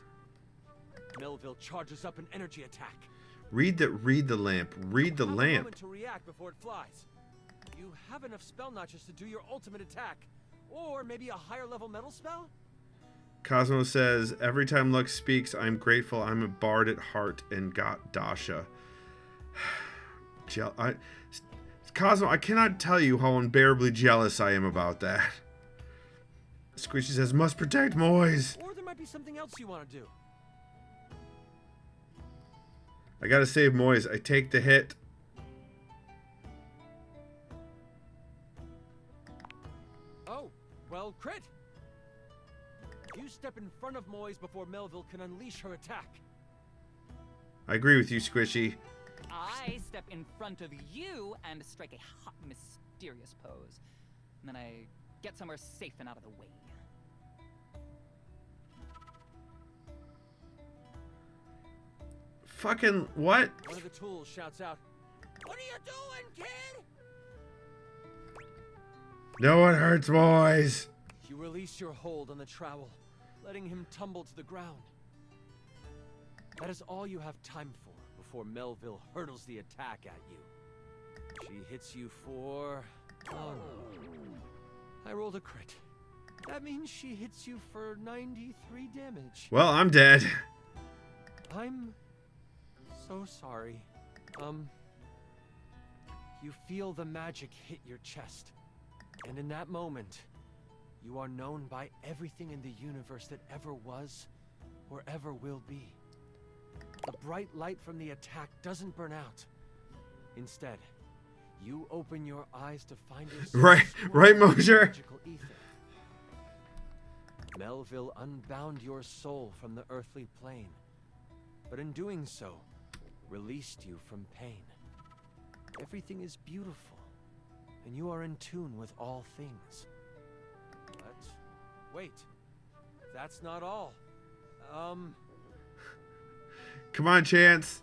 Melville charges up an energy attack. Read the lamp. Read the Have a lamp. moment to react before it flies. You have enough spell notches to do your ultimate attack, or maybe a higher level metal spell? Cosmo says, every time Lux speaks, I'm grateful I'm a bard at heart and got Dasha. Cosmo, I cannot tell you how unbearably jealous I am about that. Squishy says, must protect Moise. Or there might be something else you want to do. I gotta save Moise. I take the hit. Oh, well, crit! You step in front of Moise before Melville can unleash her attack. I agree with you, Squishy. I step in front of you and strike a hot, mysterious pose. And then I get somewhere safe and out of the way. Fucking what? One of the tools shouts out, "What are you doing, kid?" No one hurts Moise. You release your hold on the trowel, letting him tumble to the ground. That is all you have time for before Melville hurdles the attack at you. She hits you for... Oh, I rolled a crit. That means she hits you for 93 damage. Well, I'm dead. I'm so sorry. You feel the magic hit your chest. And in that moment, you are known by everything in the universe that ever was or ever will be. The bright light from the attack doesn't burn out. Instead, you open your eyes to find yourself Right, Mosher. magical ether. Melville unbound your soul from the earthly plane, but in doing so, released you from pain. Everything is beautiful, and you are in tune with all things. But wait, that's not all. Come on, Chance.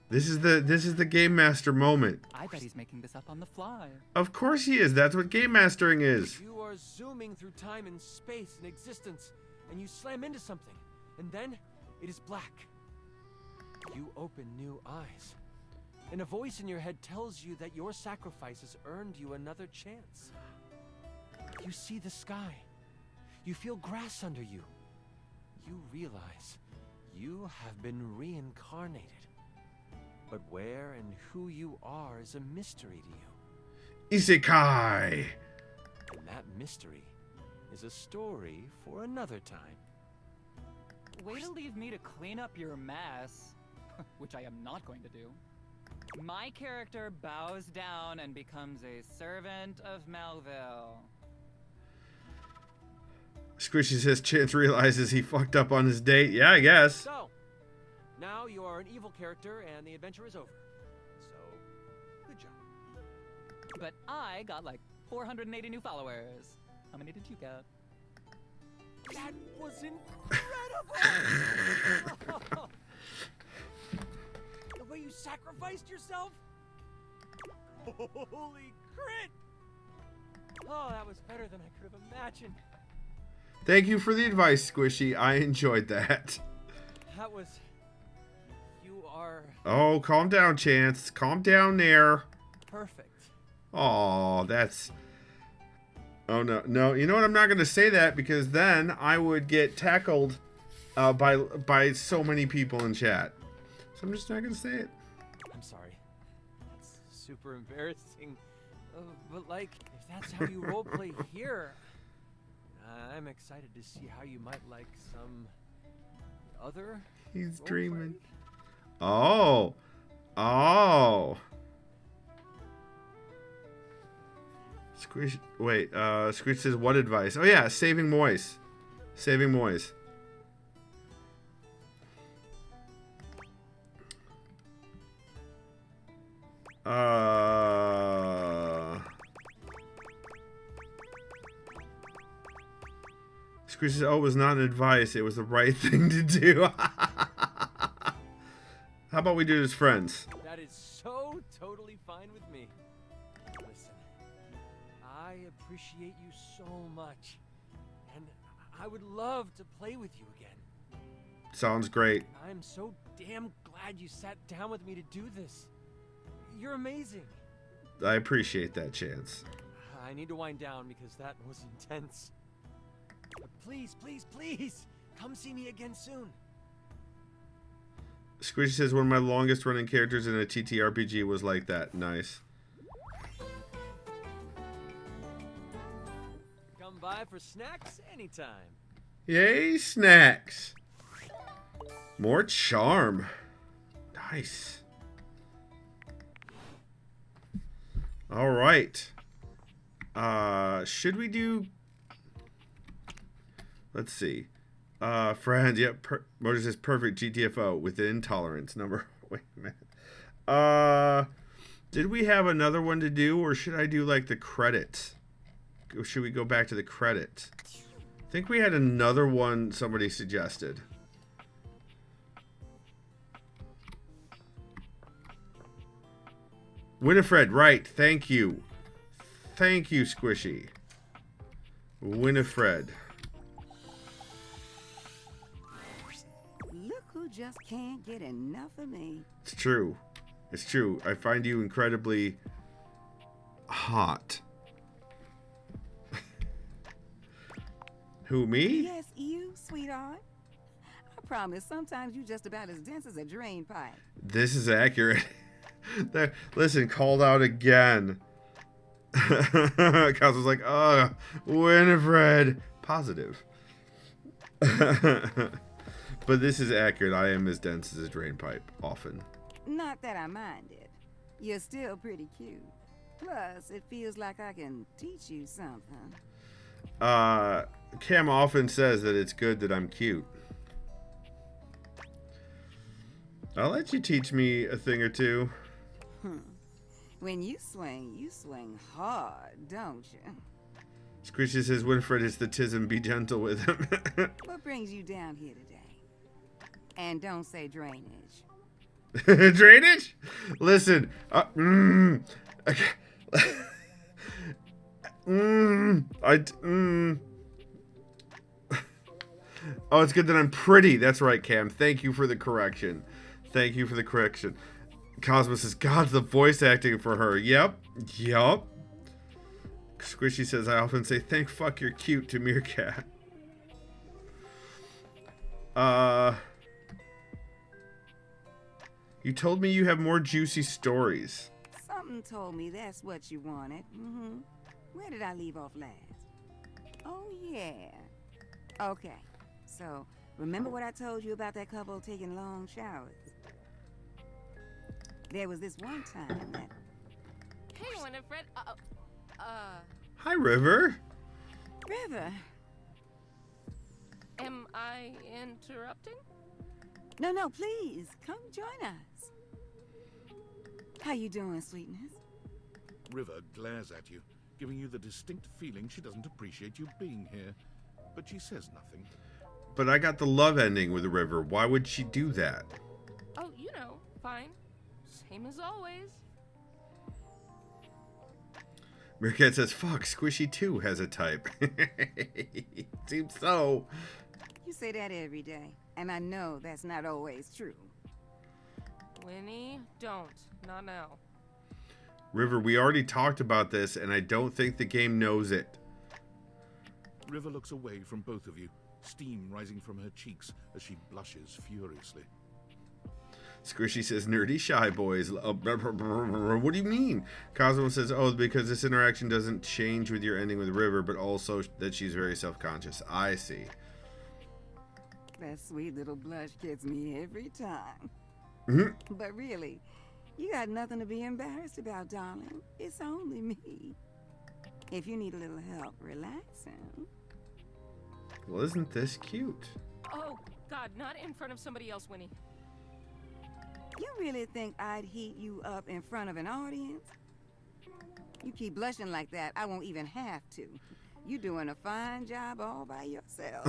This is the Game Master moment. I bet he's making this up on the fly. Of course he is. That's what Game Mastering is. You are zooming through time and space and existence, and you slam into something, and then it is black. You open new eyes, and a voice in your head tells you that your sacrifice has earned you another chance. You see the sky. You feel grass under you. You realize you have been reincarnated. But where and who you are is a mystery to you. Isekai. And that mystery is a story for another time. Way to leave me to clean up your mess. Which I am not going to do. My character bows down and becomes a servant of Melville. Squishy says Chance realizes he fucked up on his date. Yeah, I guess. So, now you are an evil character and the adventure is over. So, good job. But I got like 480 new followers. How many did you get? That was incredible! The way you sacrificed yourself? Holy crit! Oh, that was better than I could have imagined. Thank you for the advice, Squishy. I enjoyed that. That was... You are... Oh, calm down, Chance. Calm down there. perfect. Oh, that's... Oh, no. No, you know what? I'm not going to say that because then I would get tackled by so many people in chat. So I'm just not going to say it. I'm sorry. That's super embarrassing. But, like, if that's how you roleplay here, I'm excited to see how you might like some other He's roleplay. dreaming. Oh. Oh. Squish. Wait. Squish says what advice? Oh yeah, saving Moise. Saving Moise. Squish says, oh, it was not an advice. It was the right thing to do. How about we do it as friends? That is so totally fine with me. Listen, I appreciate you so much, and I would love to play with you again. Sounds great. I'm so damn glad you sat down with me to do this. You're amazing. I appreciate that chance. I need to wind down because that was intense. But please, please, please, come see me again soon. Squishy says one of my longest running characters in a TTRPG was like that. Nice. Come by for snacks anytime. Yay, snacks. More charm. Nice. All right. Should we do... Let's see. Friends, yep. Motor says perfect GTFO with the intolerance number. Wait a minute. Did we have another one to do, or should I do like the credits? Or should we go back to the credits? I think we had another one somebody suggested. Winifred, right. Thank you. Thank you, Squishy. Winifred. Look who just can't get enough of me. It's true. It's true. I find you incredibly hot. Who, me? Yes, you, sweetheart. I promise sometimes you just about as dense as a drain pipe. This is accurate. There, listen, called out again. Kaz was like, Winifred. Positive. But this is accurate. I am as dense as a drain pipe, often. Not that I minded. You're still pretty cute. Plus, it feels like I can teach you something. Cam often says that it's good that I'm cute. I'll let you teach me a thing or two. When you swing hard, don't you? Squishy says, Winifred is the tism, be gentle with him. What brings you down here today? And don't say drainage. Drainage? Listen. Okay. Oh, it's good that I'm pretty. That's right, Cam. Thank you for the correction. Thank you for the correction. Cosmos says, God's the voice acting for her. Yep. Yup. Squishy says, I often say, thank fuck you're cute to Meerkat. You told me you have more juicy stories. Something told me that's what you wanted. Where did I leave off last? Oh, yeah. Okay. So, remember what I told you about that couple taking long showers? There was this one time that... Hey, Winifred. Hi, River. River. Am I interrupting? No, please. Come join us. How you doing, sweetness? River glares at you, giving you the distinct feeling she doesn't appreciate you being here. But she says nothing. But I got the love ending with River. Why would she do that? Oh, you know, fine. Same as always. Meerkat says, fuck, Squishy too has a type. Seems so. You say that every day, and I know that's not always true. Winnie, don't. Not now. River, we already talked about this, and I don't think the game knows it. River looks away from both of you, steam rising from her cheeks as she blushes furiously. Squishy says, nerdy shy boys. What do you mean? Cosmo says, oh, because this interaction doesn't change with your ending with River, but also that she's very self-conscious. I see. That sweet little blush gets me every time. But really, you got nothing to be embarrassed about, darling. It's only me. If you need a little help relaxing. Well, isn't this cute? Oh, God, not in front of somebody else, Winnie. You really think I'd heat you up in front of an audience? You keep blushing like that, I won't even have to. You're doing a fine job all by yourself.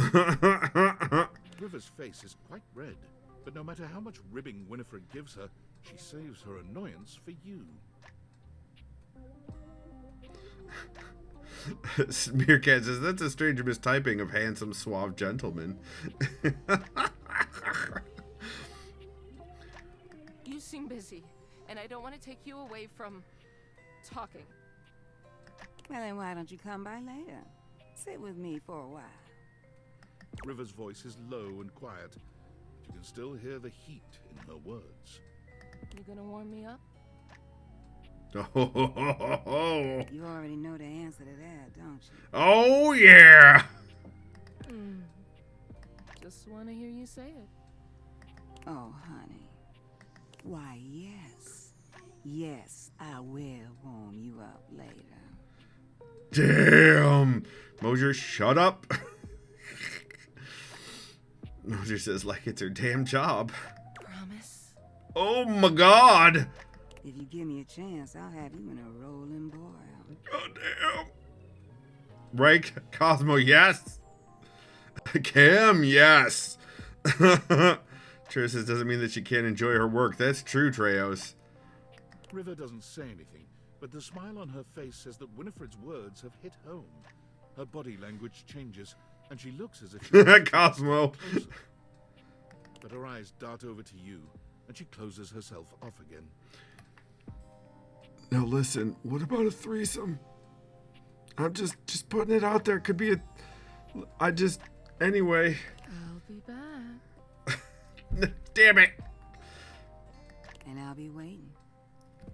River's face is quite red, but no matter how much ribbing Winifred gives her, she saves her annoyance for you. Smearcat says, that's a strange mistyping of handsome, suave gentleman. You seem busy, and I don't want to take you away from talking. Well, then why don't you come by later? Sit with me for a while. River's voice is low and quiet, but you can still hear the heat in her words. You gonna warm me up? Oh, You already know the answer to that, don't you? oh yeah. Just want to hear you say it. Oh, honey. Why, yes. Yes, I will warm you up later. Damn. Mosier, shut up. Mosier says like it's her damn job. Promise? Oh my god. If you give me a chance, I'll have you in a rolling boil. God damn. Right, Cosmo, yes. Cam, yes. Trish says doesn't mean that she can't enjoy her work. That's true, Treos. River doesn't say anything, but the smile on her face says that Winifred's words have hit home. Her body language changes, and she looks as if she Cosmo. closer. But her eyes dart over to you, and she closes herself off again. Now listen, what about a threesome? I'm just putting it out there. Could be anyway. I'll be back. Damn it. And I'll be waiting.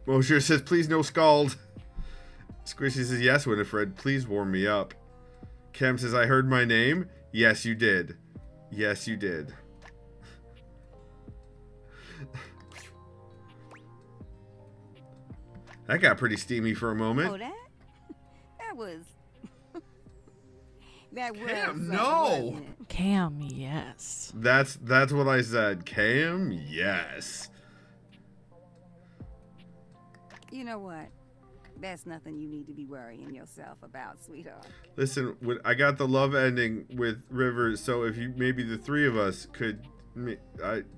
Mosher says, please no scald. Squishy says, yes, Winifred, please warm me up. Cam says, I heard my name. Yes, you did. Yes, you did. That got pretty steamy for a moment. Oh, that was... that was... Cam, no! wasn't it? Cam, yes. That's what I said. Cam, yes. You know what? That's nothing you need to be worrying yourself about, sweetheart. Listen, I got the love ending with River, so if you maybe the three of us could,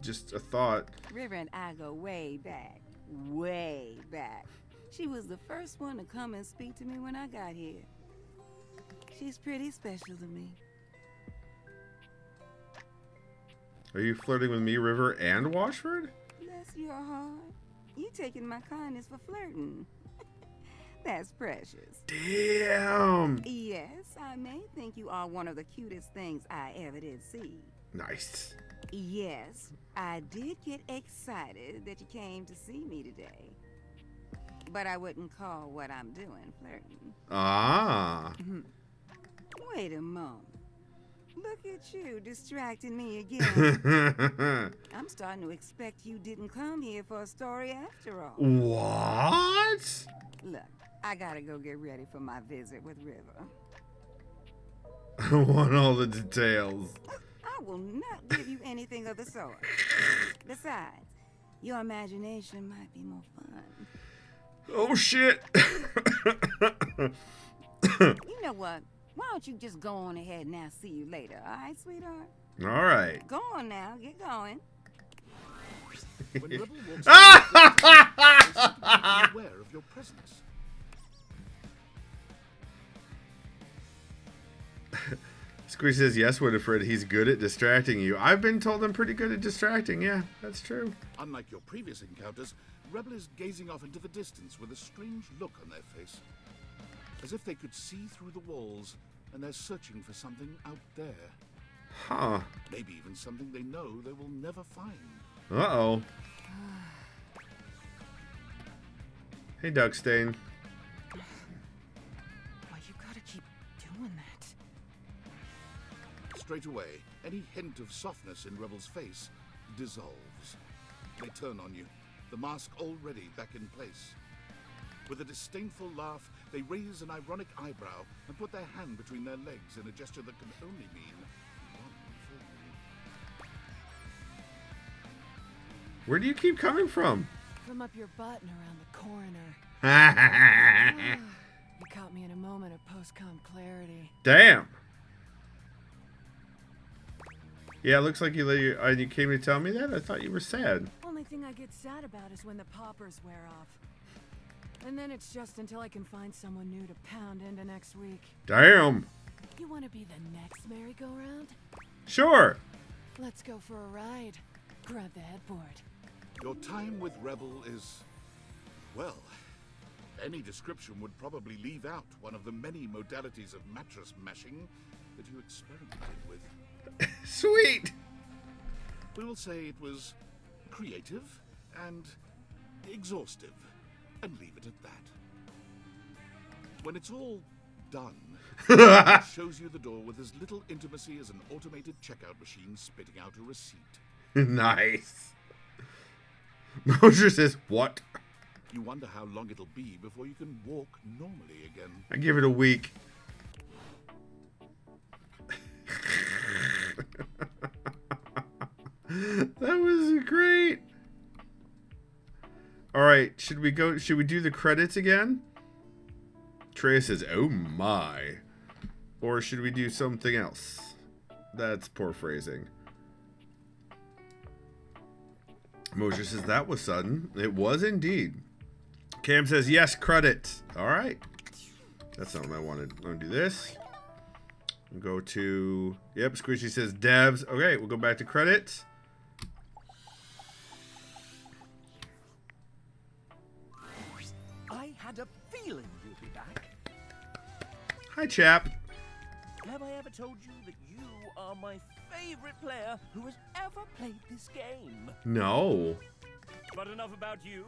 just a thought. River and I go way back. Way back. She was the first one to come and speak to me when I got here. She's pretty special to me. Are you flirting with me, River, and Washford? Bless your heart. You taking my kindness for flirting. That's precious. Damn. Yes, I may think you are one of the cutest things I ever did see. Nice. Yes, I did get excited that you came to see me today. But I wouldn't call what I'm doing flirting. Ah. Wait a moment. Look at you distracting me again. I'm starting to expect you didn't come here for a story after all. What? Look, I gotta go get ready for my visit with River. I want all the details. I will not give you anything of the sort. Besides, your imagination might be more fun. Oh, shit. You know what? Why don't you just go on ahead and I'll see you later, all right, sweetheart? All right. Go on now, get going. When Rebel walks out, they seem to be aware of your presence. Squishy says, yes, Winifred, he's good at distracting you. I've been told I'm pretty good at distracting. Yeah, that's true. Unlike your previous encounters, Rebel is gazing off into the distance with a strange look on their face. As if they could see through the walls, and they're searching for something out there. Huh. Maybe even something they know they will never find. Uh-oh. Hey, Duckstain. Why, you gotta keep doing that. Straight away, any hint of softness in Rebel's face dissolves. They turn on you, the mask already back in place. With a disdainful laugh, they raise an ironic eyebrow and put their hand between their legs in a gesture that can only mean one thing. Where do you keep coming from? From up your butt and around the corner. You caught me in a moment of post-com clarity. Damn. Yeah, it looks like you came to tell me that? I thought you were sad. Only thing I get sad about is when the poppers wear off. And then it's just until I can find someone new to pound into next week. Damn. You want to be the next merry-go-round? Sure. Let's go for a ride. Grab the headboard. Your time with Rebel is, well, any description would probably leave out one of the many modalities of mattress mashing that you experimented with. Sweet. We will say it was creative and exhaustive, and leave it at that. When it's all done, it shows you the door with as little intimacy as an automated checkout machine spitting out a receipt. Nice. Mosher says, what? You wonder how long it'll be before you can walk normally again. I give it a week. That was great. All right, should we do the credits again? Trey says, oh my. Or should we do something else? That's poor phrasing. Mosher says, that was sudden. It was indeed. Cam says, yes, credits. All right. That's not what I wanted. I'm going to do this. We'll go to, yep, Squishy says devs. Okay, we'll go back to credits. I had a feeling you'd be back. Hi, chap. Have I ever told you that you are my favorite player who has ever played this game? No. But enough about you.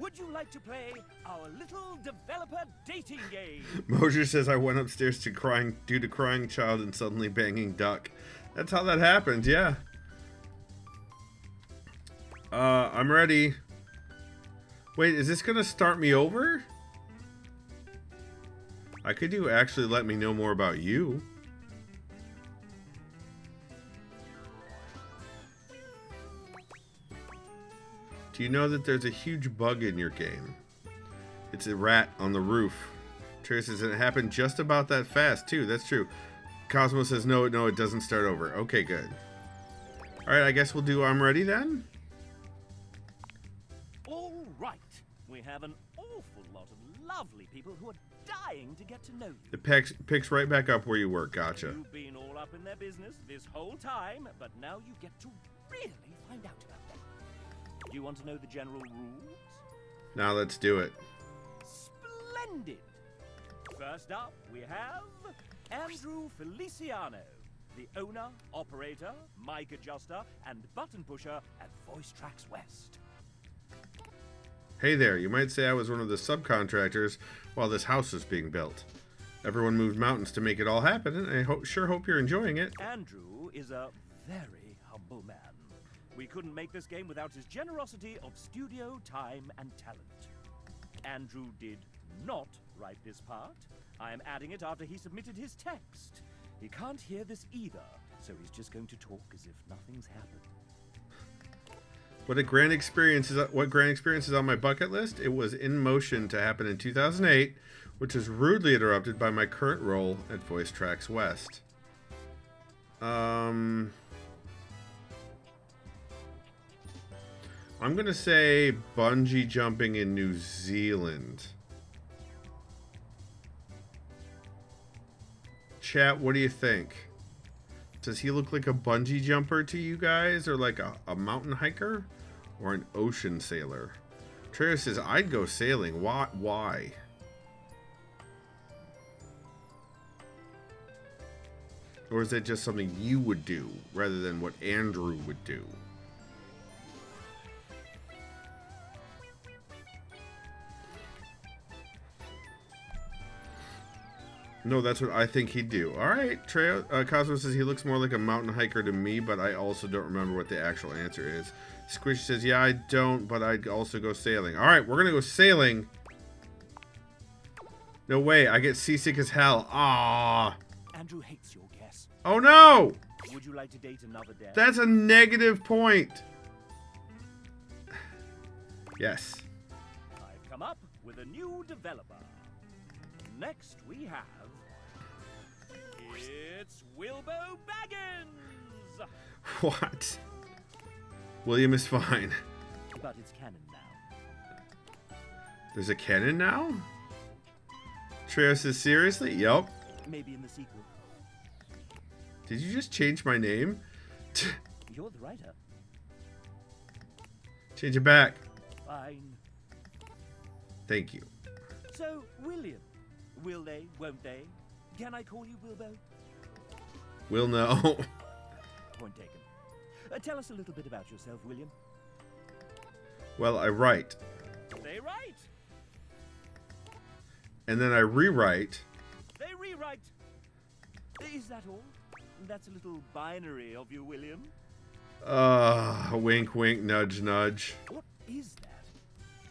Would you like to play our little developer dating game? Mosher says I went upstairs to due to crying child and suddenly banging duck. That's how that happened, yeah. I'm ready. Wait, is this gonna start me over? I could do actually let me know more about you. Do you know that there's a huge bug in your game? It's a rat on the roof. Trace says it happened just about that fast, too. That's true. Cosmo says no, it doesn't start over. Okay, good. Alright, I guess we'll do I'm ready then? All right. We have an awful lot of lovely people who are dying to get to know you. It picks right back up where you were. Gotcha. You've been all up in their business this whole time, but now you get to really find out about them. Do you want to know the general rules? Now let's do it. Splendid! First up, we have Andrew Feliciano, the owner, operator, mic adjuster, and button pusher at Voice Tracks West. Hey there, you might say I was one of the subcontractors while this house was being built. Everyone moved mountains to make it all happen, and I sure hope you're enjoying it. Andrew is a very humble man. We couldn't make this game without his generosity of studio time and talent. Andrew did not write this part. I am adding it after he submitted his text. He can't hear this either, so he's just going to talk as if nothing's happened. What grand experience is on my bucket list? It was in motion to happen in 2008, which was rudely interrupted by my current role at Voice Tracks West. I'm gonna say bungee jumping in New Zealand. Chat, what do you think? Does he look like a bungee jumper to you guys, or like a mountain hiker, or an ocean sailor? Trey says I'd go sailing. Why? Or is that just something you would do rather than what Andrew would do? No, that's what I think he'd do. All right, Treo. Cosmo says he looks more like a mountain hiker to me, but I also don't remember what the actual answer is. Squishy says, yeah, I don't, but I'd also go sailing. All right, we're going to go sailing. No way, I get seasick as hell. Ah. Andrew hates your guess. Oh, no. Would you like to date another dad? That's a negative point. Yes. I've come up with a new developer. Next we have... It's Wilbo Baggins! What? William is fine. But it's canon now. There's a canon now? Treo says, seriously? Yup. Maybe in the sequel. Did you just change my name? You're the writer. Change it back. Fine. Thank you. So, William. Will they, won't they? Can I call you Wilbo? Will no. Point taken. Tell us a little bit about yourself, William. Well, I write. They write. And then I rewrite. They rewrite. Is that all? That's a little binary of you, William. Wink, wink, nudge, nudge. What is that?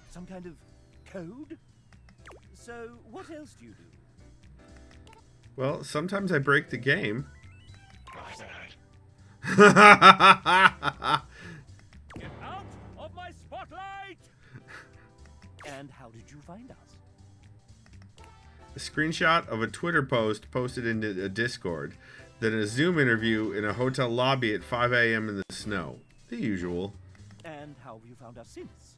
Some kind of code? So, what else do you do? Well, sometimes I break the game. Get out of my spotlight! And how did you find us? A screenshot of a Twitter post posted into a Discord. Then a Zoom interview in a hotel lobby at 5 a.m. in the snow. The usual. And how have you found us since?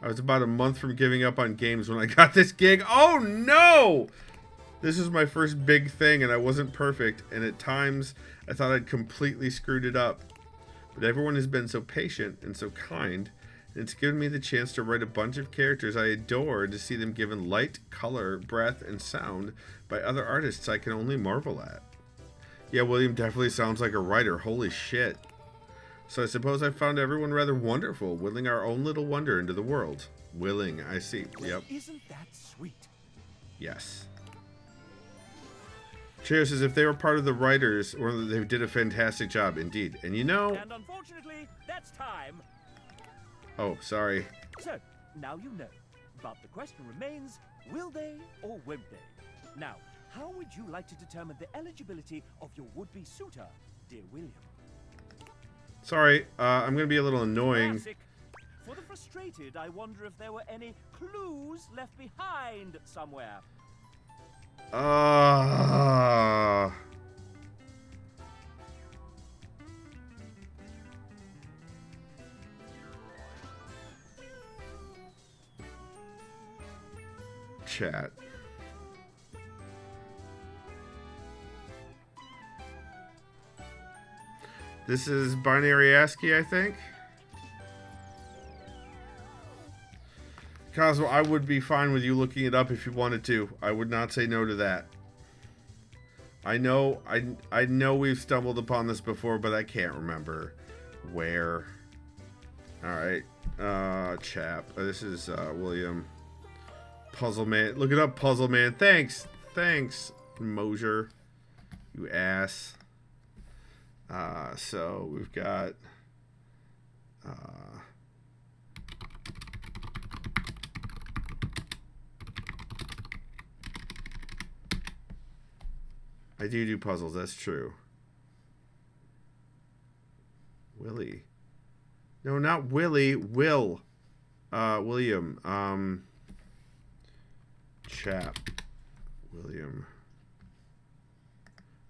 I was about a month from giving up on games when I got this gig. Oh no! This was my first big thing and I wasn't perfect, and at times I thought I'd completely screwed it up. But everyone has been so patient and so kind, and it's given me the chance to write a bunch of characters I adore, to see them given light, color, breath, and sound by other artists I can only marvel at. Yeah, William definitely sounds like a writer. Holy shit. So I suppose I found everyone rather wonderful, willing our own little wonder into the world. Willing, I see. Yep. Isn't that sweet? Yes. Cheers says if they were part of the writers, or they did a fantastic job, indeed. And you know... And unfortunately, that's time. Oh, sorry. So, now you know. But the question remains, will they or won't they? Now, how would you like to determine the eligibility of your would-be suitor, dear William? Sorry, I'm going to be a little annoying. Classic. For the frustrated, I wonder if there were any clues left behind somewhere. Chat. This is binary ASCII, I think. Cosmo, I would be fine with you looking it up if you wanted to. I would not say no to that. I know we've stumbled upon this before, but I can't remember where. Alright. Chap. This is William. Puzzle Man. Look it up, Puzzle Man. Thanks. Thanks, Mosier. You ass. So we've got I do puzzles, that's true. Willie. No, not Willie. Will. William. Chap. William.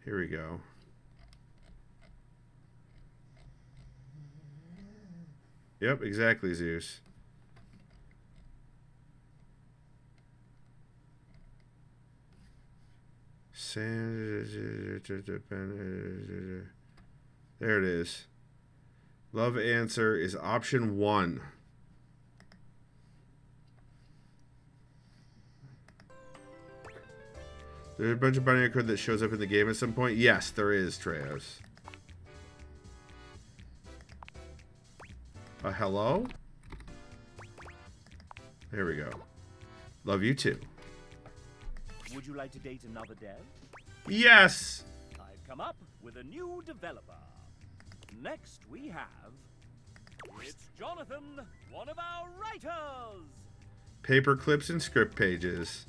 Here we go. Yep, exactly, Zeus. There it is. Love answer is option 1. There's a bunch of binary code that shows up in the game at some point. Yes, there is, Treos. Hello? There we go. Love you too. Would you like to date another dev? Yes! I've come up with a new developer. Next we have... It's Jonathan, one of our writers! Paper clips and script pages.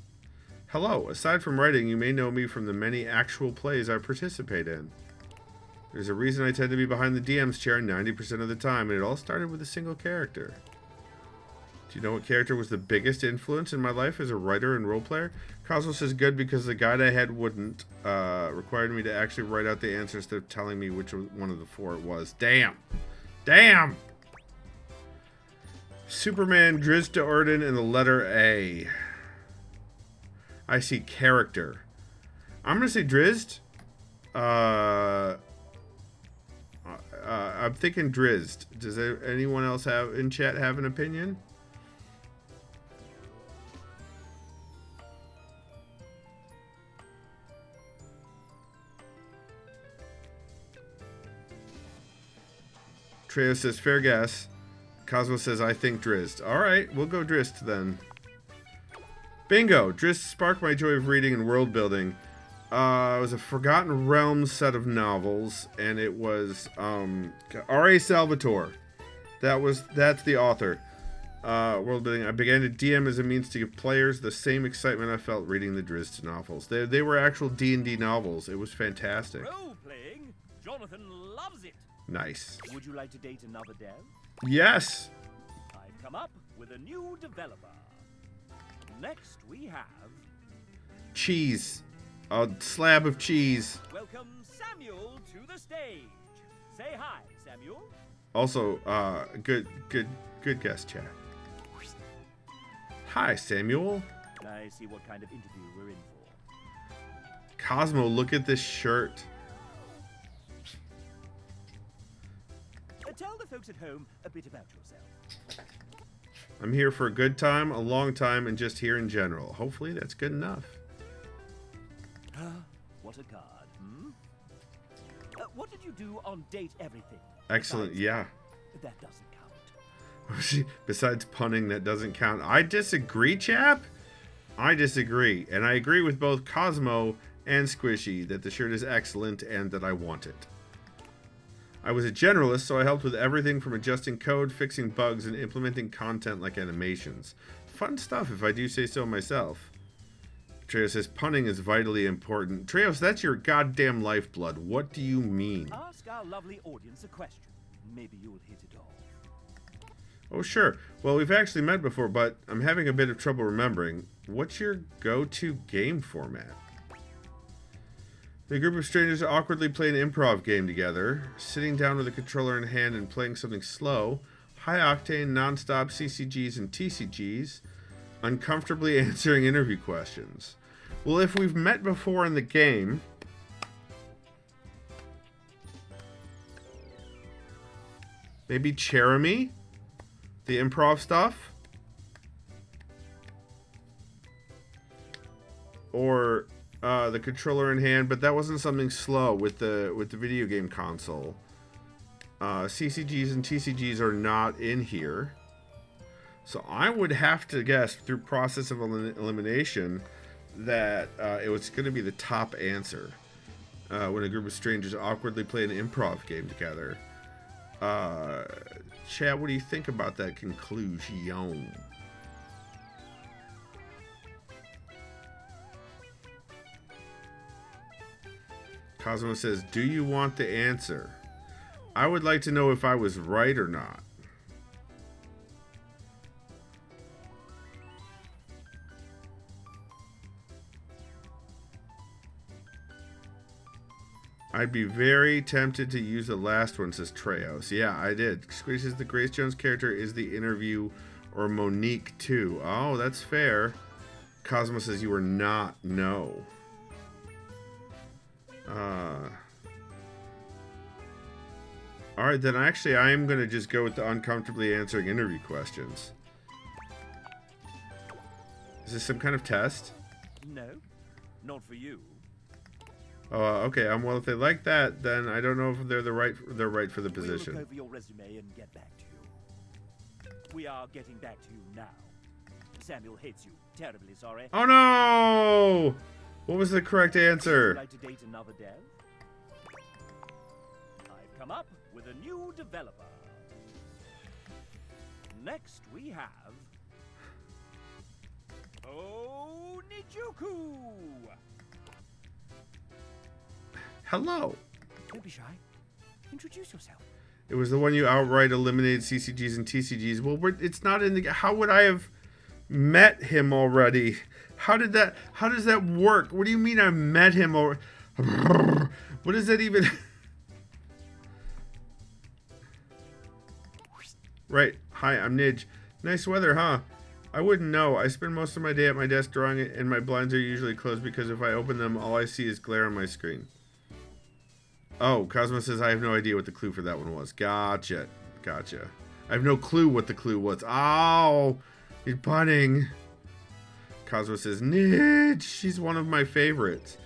Hello, aside from writing, you may know me from the many actual plays I participate in. There's a reason I tend to be behind the DM's chair 90% of the time, and it all started with a single character. Do you know what character was the biggest influence in my life as a writer and role player? Cosmo says good because the guide I had wouldn't. Required me to actually write out the answer instead of telling me which one of the four it was. Damn! Damn! Superman, Drizzt to Orden, and the letter A. I see character. I'm gonna say Drizzt. I'm thinking Drizzt. Does anyone else in chat have an opinion? Treo says fair guess. Cosmo says I think Drizzt. Alright, we'll go Drizzt then. Bingo! Drizzt sparked my joy of reading and world building. It was a Forgotten Realms set of novels, and it was R.A. Salvatore. That's the author. World building. I began to DM as a means to give players the same excitement I felt reading the Drizzt novels. They were actual D&D novels. It was fantastic. Role playing? Jonathan loves it. Nice. Would you like to date another dev? Yes. I've come up with a new developer. Next we have... Cheese. A slab of cheese. Welcome Samuel to the stage. Say hi, Samuel. Also, good guess, chat. Hi, Samuel. I see what kind of interview we're in for. Cosmo, look at this shirt. Tell the folks at home a bit about yourself. I'm here for a good time, a long time, and just here in general. Hopefully that's good enough. What a card, hmm? What did you do on Date Everything? Excellent, yeah. That doesn't count. Besides punning, that doesn't count. I disagree, chap. I disagree. And I agree with both Cosmo and Squishy that the shirt is excellent and that I want it. I was a generalist, so I helped with everything from adjusting code, fixing bugs, and implementing content like animations. Fun stuff, if I do say so myself. Treos says, punning is vitally important. Treos, that's your goddamn lifeblood. What do you mean? Ask our lovely audience a question. Maybe you'll hit it off. Oh, sure. Well, we've actually met before, but I'm having a bit of trouble remembering. What's your go-to game format? The group of strangers awkwardly play an improv game together, sitting down with a controller in hand and playing something slow, high-octane, non-stop CCGs and TCGs, uncomfortably answering interview questions. Well, if we've met before in the game... Maybe Cherami? The improv stuff? Or... the controller in hand, but that wasn't something slow with the video game console. CCGs and TCGs are not in here, so I would have to guess through process of elimination that it was going to be the top answer. When a group of strangers awkwardly play an improv game together. Chad, what do you think about that conclusion? Cosmo says, do you want the answer? I would like to know if I was right or not. I'd be very tempted to use the last one, says Treos. Yeah, I did. Squeeze says the Grace Jones character is the interview or Monique too. Oh, that's fair. Cosmo says you were not. No. Alright, then actually I am going to just go with the uncomfortably answering interview questions. Is this some kind of test? No, not for you. Oh, okay. Well, if they like that, then I don't know if they're right for the position. We'll look over your resume and get back to you. We are getting back to you now. Samuel hates you terribly sorry. Oh no! What was the correct Would you answer? like to date another dev? I've come up with a new developer. Next we have... Oh, Nijuku! Hello. Don't be shy. Introduce yourself. It was the one you outright eliminated CCGs and TCGs. Well, it's not in the... How would I have met him already? How does that work? What do you mean I met him already? What does that even... Right. Hi, I'm Nidge. Nice weather, huh? I wouldn't know. I spend most of my day at my desk drawing it, and my blinds are usually closed because if I open them, all I see is glare on my screen. Oh, Cosmo says I have no idea what the clue for that one was. Gotcha. Gotcha. I have no clue what the clue was. Oh, he's punning. Cosmo says, Nidge, she's one of my favorites.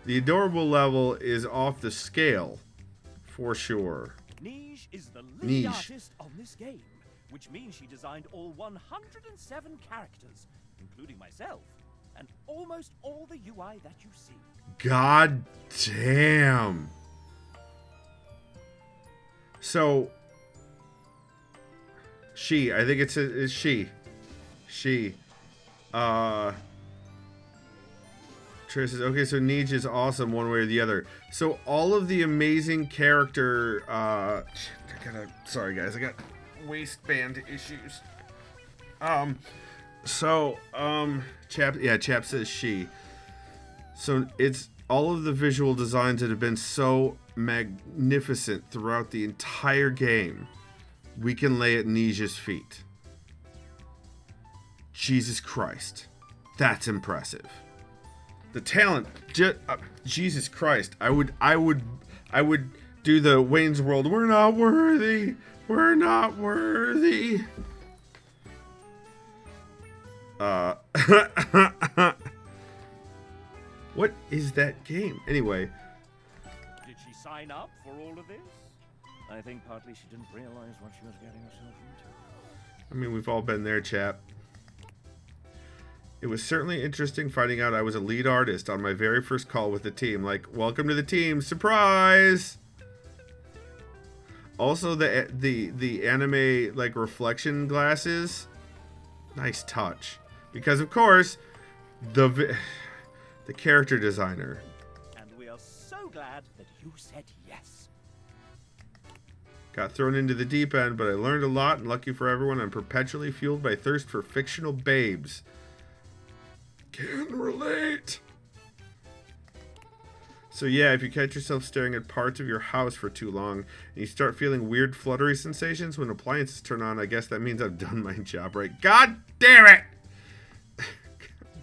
The adorable level is off the scale, for sure. Niche is the lead Niche. artist on this game, which means she designed all 107 characters, including myself, and almost all the UI that you see. God damn. So, I think it's she. Trish says, okay, so Niche is awesome one way or the other. So all of the amazing character, sorry guys, I got waistband issues. Chap says she. So it's all of the visual designs that have been so magnificent throughout the entire game. We can lay at Niche's feet. Jesus Christ. That's impressive. The talent, Jesus Christ. I would do the Wayne's World. We're not worthy. We're not worthy. What is that game? Anyway. Did she sign up for all of this? I think partly she didn't realize what she was getting herself into. I mean, we've all been there, chap. It was certainly interesting finding out I was a lead artist on my very first call with the team. Like, welcome to the team, surprise! Also, the anime like reflection glasses, nice touch. Because of course, the character designer. And we are so glad that you said yes. Got thrown into the deep end, but I learned a lot, and lucky for everyone, I'm perpetually fueled by thirst for fictional babes. Can relate. So yeah, if you catch yourself staring at parts of your house for too long and you start feeling weird fluttery sensations when appliances turn on, I guess that means I've done my job right. God damn it! God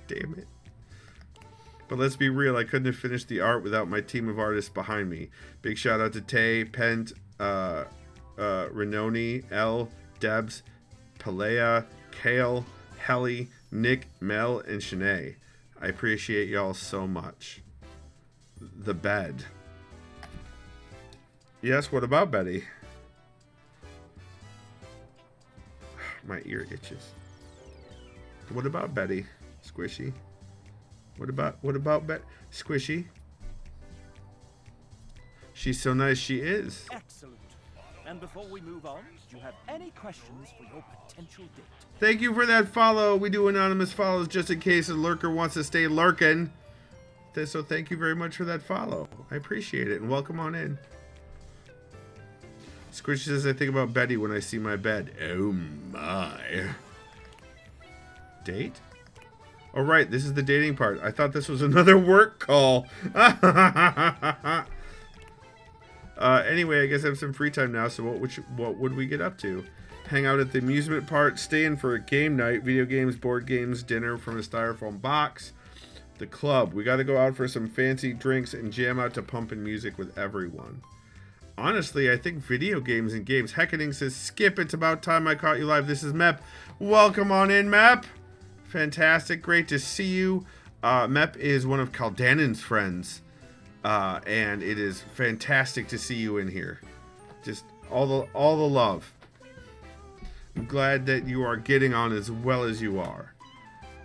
damn it. But let's be real, I couldn't have finished the art without my team of artists behind me. Big shout out to Tay, Pent, Renoni, L, Debs, Palea, Kale, Helly, Nick, Mel, and Shanae. I appreciate y'all so much. The bed. Yes, what about Betty? My ear itches. What about Betty? Squishy. What about Betty? Squishy. She's so nice, she is. Excellent. And before we move on, do you have any questions for your potential date? Thank you for that follow. We do anonymous follows just in case a lurker wants to stay lurking. So thank you very much for that follow. I appreciate it, and welcome on in. Squishy says, I think about Betty when I see my bed. Oh my. Date? Oh right, this is the dating part. I thought this was another work call. Anyway, I guess I have some free time now, so what would we get up to? Hang out at the amusement park, stay in for a game night, video games, board games, dinner from a styrofoam box. The club. We got to go out for some fancy drinks and jam out to pumping music with everyone. Honestly, I think video games and games. Heckening says, Skip, it's about time I caught you live. This is Mep. Welcome on in, Mep. Fantastic. Great to see you. Mep is one of Caldanon's friends. And it is fantastic to see you in here. Just all the love. I'm glad that you are getting on as well as you are.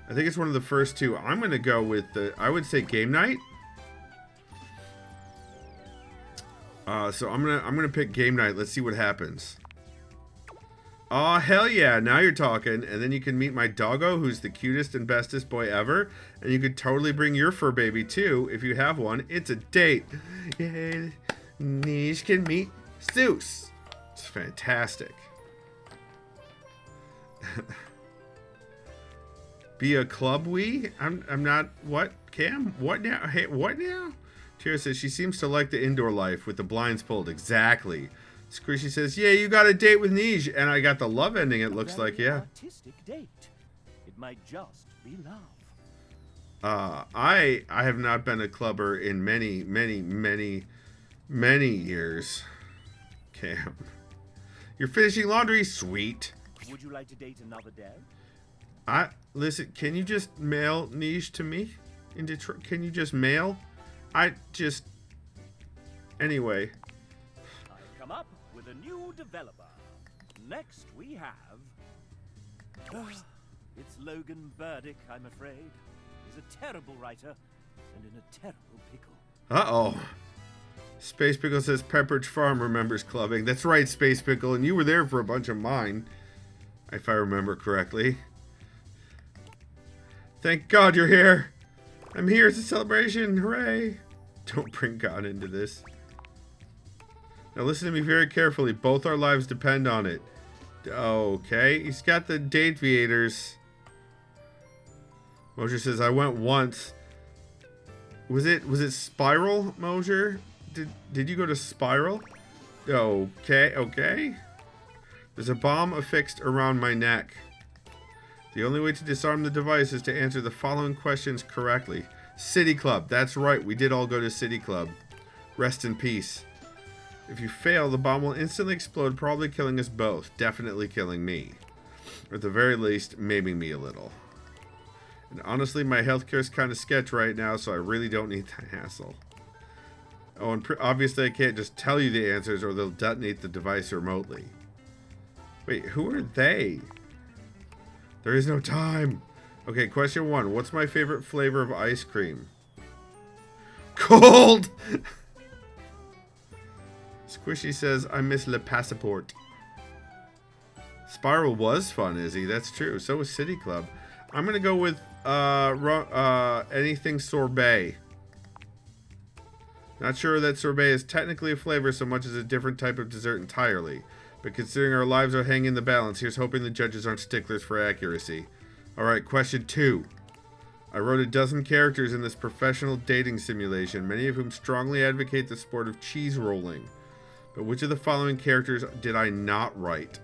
I think it's one of the first two. I'm gonna go with I would say game night. So I'm gonna pick game night. Let's see what happens. Aw, hell yeah, now you're talking. And then you can meet my doggo, who's the cutest and bestest boy ever. And you could totally bring your fur baby, too, if you have one. It's a date. Yay, Niche can meet Zeus. It's fantastic. Be a club wee? I'm not... What? Cam? What now? Hey, what now? Tira says she seems to like the indoor life with the blinds pulled. Exactly. Squishy says, yeah, you got a date with Niche, and I got the love ending, it looks like, yeah. Artistic date. It might just be love. I have not been a clubber in many years. Cam. You're finishing laundry? Sweet. Would you like to date another dev? Listen, can you just mail Niche to me in Detroit? Can you just mail? Anyway. I've come up with a new developer. Next we have... it's Logan Burdick, I'm afraid. He's a terrible writer and in a terrible pickle. Uh-oh. Space Pickle says Pepperidge Farm remembers clubbing. That's right, Space Pickle, and you were there for a bunch of mine, if I remember correctly. Thank God you're here. I'm here. It's a celebration. Hooray. Don't bring God into this. Now listen to me very carefully. Both our lives depend on it. Okay. He's got the Dateviators. Mosier says, I went once. Was it Spiral, Mosier? Did you go to Spiral? Okay. There's a bomb affixed around my neck. The only way to disarm the device is to answer the following questions correctly. City Club. That's right. We did all go to City Club. Rest in peace. If you fail, the bomb will instantly explode, probably killing us both. Definitely killing me. Or at the very least, maiming me a little. And honestly, my healthcare is kind of sketch right now, so I really don't need the hassle. Oh, and obviously I can't just tell you the answers or they'll detonate the device remotely. Wait, who are they? There is no time. Okay, question 1. What's my favorite flavor of ice cream? Cold! Squishy says, I miss Le Passport. Spiral was fun, Izzy. That's true. So was City Club. I'm going to go with anything sorbet. Not sure that sorbet is technically a flavor so much as a different type of dessert entirely. But considering our lives are hanging in the balance, here's hoping the judges aren't sticklers for accuracy. Alright, question 2. I wrote a dozen characters in this professional dating simulation, many of whom strongly advocate the sport of cheese rolling. But which of the following characters did I not write?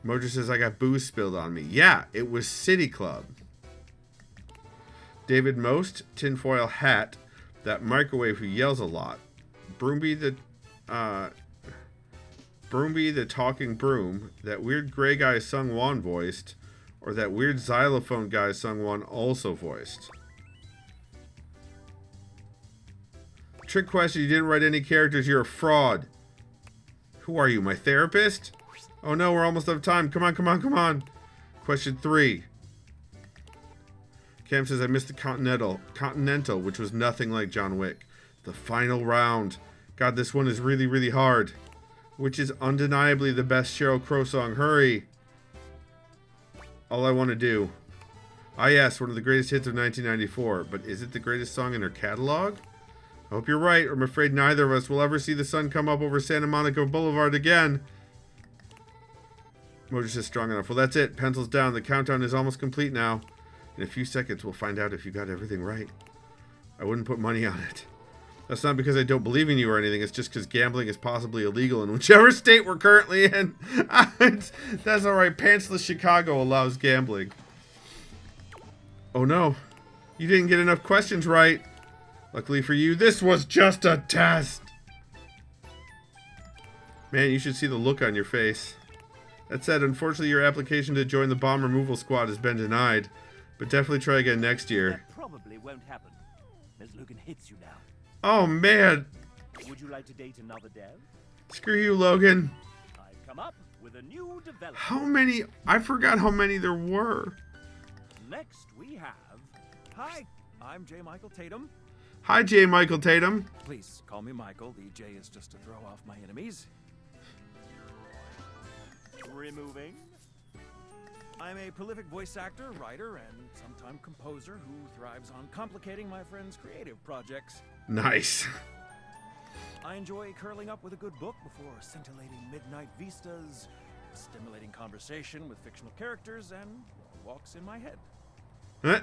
Mojo says I got booze spilled on me. Yeah, it was City Club. David Most, tinfoil hat, that microwave who yells a lot. Broomby the talking broom, that weird gray guy Sung Won voiced, or that weird xylophone guy Sung Won also voiced. Trick question, you didn't write any characters, you're a fraud. Who are you, my therapist? Oh no, we're almost out of time. Come on. Question 3. Cam says I missed the Continental, which was nothing like John Wick. The final round. God, this one is really, really hard. Which is undeniably the best Sheryl Crow song. Hurry. All I Want to Do. Ah yes, one of the greatest hits of 1994. But is it the greatest song in her catalog? I hope you're right, or I'm afraid neither of us will ever see the sun come up over Santa Monica Boulevard again. Mojo says strong enough. Well, that's it. Pencils down. The countdown is almost complete now. In a few seconds, we'll find out if you got everything right. I wouldn't put money on it. That's not because I don't believe in you or anything. It's just because gambling is possibly illegal in whichever state we're currently in. That's alright. Pantsless Chicago allows gambling. Oh no. You didn't get enough questions right. Luckily for you, this was just a test. Man, you should see the look on your face. That said, unfortunately, your application to join the bomb removal squad has been denied. But definitely try again next year. That probably won't happen, as Logan hits you now. Oh, man. Would you like to date another dev? Screw you, Logan. I've come up with a new developer. How many? I forgot how many there were. next we have... Hi, I'm J. Michael Tatum. Hi, J. Michael Tatum. Please call me Michael. The J is just to throw off my enemies. Removing. I'm a prolific voice actor, writer, and sometime composer who thrives on complicating my friends' creative projects. Nice. I enjoy curling up with a good book before scintillating midnight vistas, stimulating conversation with fictional characters, and walks in my head.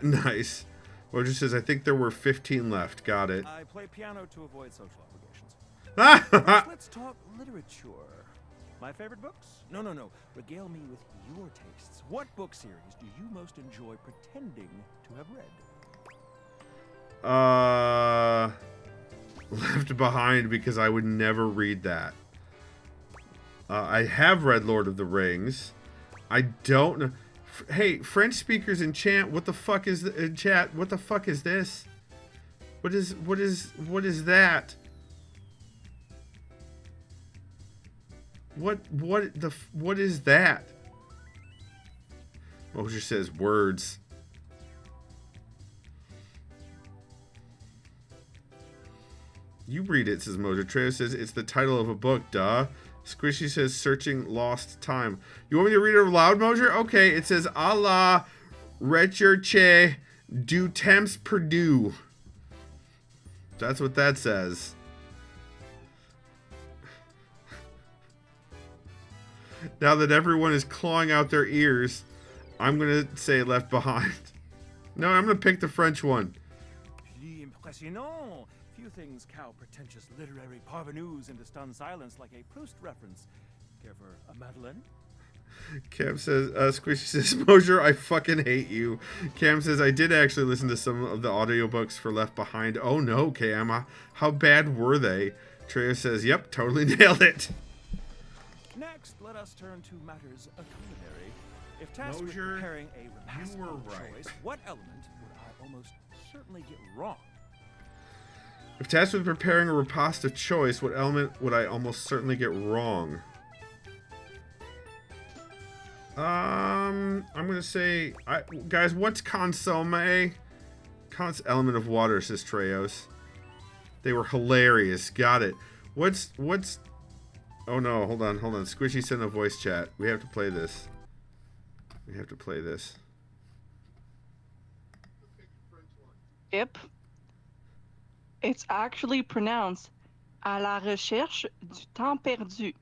Nice. Roger says, I think there were 15 left. Got it. I play piano to avoid social obligations. Let's talk literature. My favorite books? No. Regale me with your tastes. What book series do you most enjoy pretending to have read? Left Behind, because I would never read that. I have read Lord of the Rings. I don't know. Hey, French speakers in chat, what the fuck is in chat? What the fuck is this? What is that? What is that? Mosher says words. You read it, says Mojo. Treo says it's the title of a book, duh. Squishy says searching lost time. You want me to read it aloud, Mojo? Okay, it says a la recherche du temps perdu. That's what that says. Now that everyone is clawing out their ears, I'm going to say Left Behind. No, I'm going to pick the French one. Impressionnant. Few things cow pretentious literary parvenus into stunned silence like a Proust reference. Care for a Madeleine? Cam says, Squishy says, Mosher, I fucking hate you. Cam says, I did actually listen to some of the audiobooks for Left Behind. Oh no, Cam. How bad were they? Treo says, yep, totally nailed it. Next, let us turn to matters culinary. If tasked with Mosher, preparing a repast you were of right. choice, what element would I almost certainly get wrong? If tasked with preparing a repast of choice, what element would I almost certainly get wrong? I'm gonna say, guys, what's consomme? Element of water, says Treos. They were hilarious. Got it. What's? Oh no, hold on. Squishy sent a voice chat. We have to play this. Yep. It's actually pronounced à la recherche du temps perdu.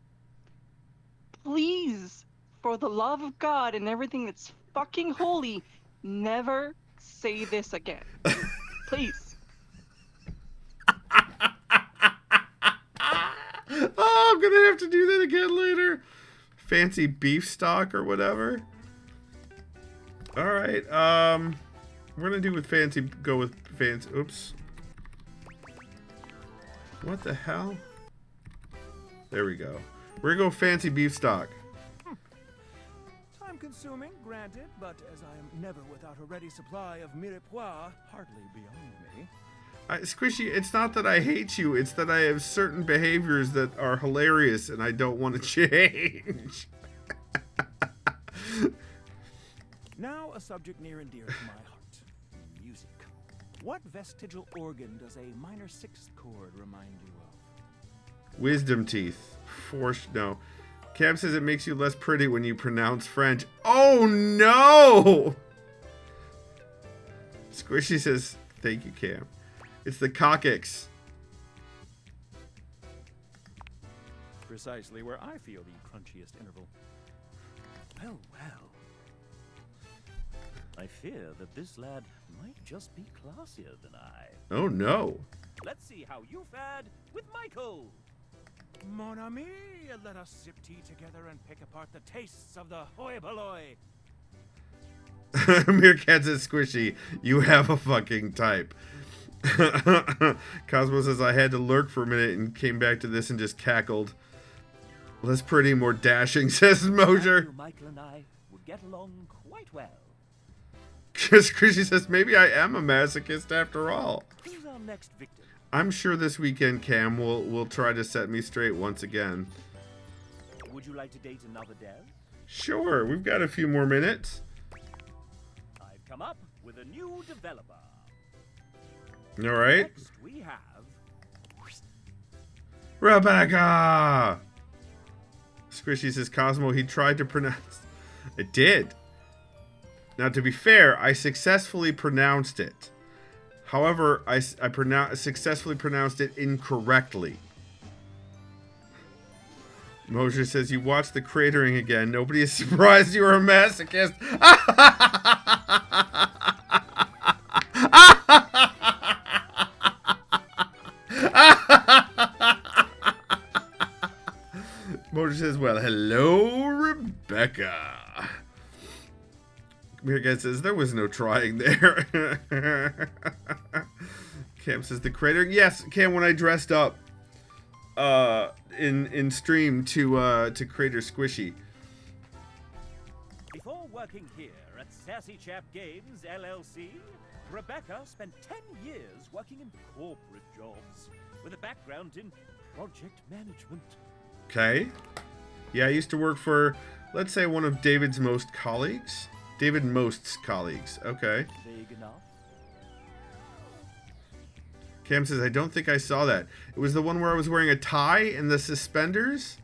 Please, for the love of God and everything that's fucking holy, never say this again. Please. Oh, I'm gonna have to do that again later. Fancy beef stock or whatever. All right. We're gonna go with fancy. Oops. What the hell? There we go. We're gonna go fancy beef stock. Time consuming, granted, but as I am never without a ready supply of mirepoix, hardly beyond me. Squishy, it's not that I hate you, it's that I have certain behaviors that are hilarious and I don't want to change. Now a subject near and dear to my heart. Music. What vestigial organ does a minor sixth chord remind you of? Wisdom teeth. No. Cam says it makes you less pretty when you pronounce French. Oh no! Squishy says, thank you, Cam. It's the coccyx. Precisely where I feel the crunchiest interval. Well. I fear that this lad might just be classier than I. Oh no. Let's see how you fared with Michael. Mon ami, let us sip tea together and pick apart the tastes of the hoi polloi. Meerkat says, Squishy, you have a fucking type. Cosmo says, I had to lurk for a minute and came back to this and just cackled. Less pretty, more dashing, says Mosher. Michael and I would get along quite well. Squishy says, maybe I am a masochist after all. Who's our next victim? I'm sure this weekend Cam will try to set me straight once again. Would you like to date another dev? Sure, we've got a few more minutes. I've come come up with a new developer. All right. Next we have Rebecca! Squishy says, Cosmo, he tried to pronounce... I did. Now, to be fair, I successfully pronounced it. However, I successfully pronounced it incorrectly. Mosher says, you watched the cratering again. Nobody is surprised you were a masochist. Mosher says, well, hello, Rebecca. Mirgan says, there was no trying there. Cam says, the cratering. Yes, Cam, when I dressed up in stream to Crater Squishy. Before working here at Sassy Chap Games LLC, Rebecca spent 10 years working in corporate jobs with a background in project management. Okay. Yeah, I used to work for, let's say, one of David Most's colleagues. Okay. Vague enough? Cam says, I don't think I saw that. It was the one where I was wearing a tie and the suspenders?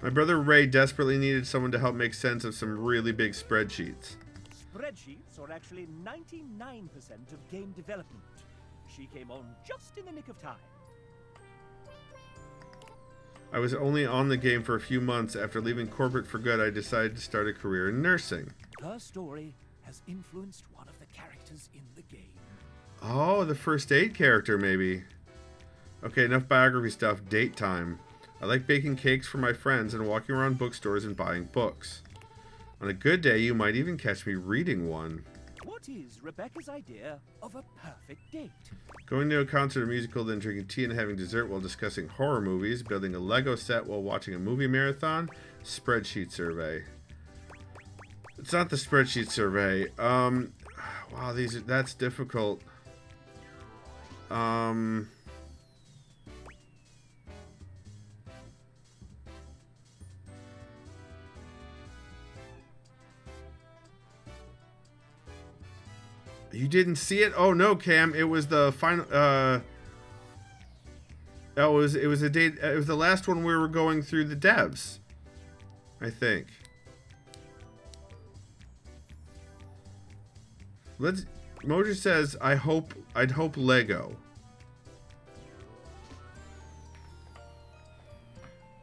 My brother Ray desperately needed someone to help make sense of some really big spreadsheets. Spreadsheets are actually 99% of game development. She came on just in the nick of time. I was only on the game for a few months. After leaving corporate for good, I decided to start a career in nursing. Her story has influenced one of the characters in the game. Oh, the first aid character, maybe. Okay, enough biography stuff. Date time. I like baking cakes for my friends and walking around bookstores and buying books. On a good day, you might even catch me reading one. What is Rebecca's idea of a perfect date? Going to a concert or musical, then drinking tea and having dessert while discussing horror movies, building a Lego set while watching a movie marathon, spreadsheet survey. It's not the spreadsheet survey. Wow, that's difficult. You didn't see it? Oh no, Cam! It was the final. It was a date. It was the last one we were going through the devs. I think. Mojo says, I'd hope Lego.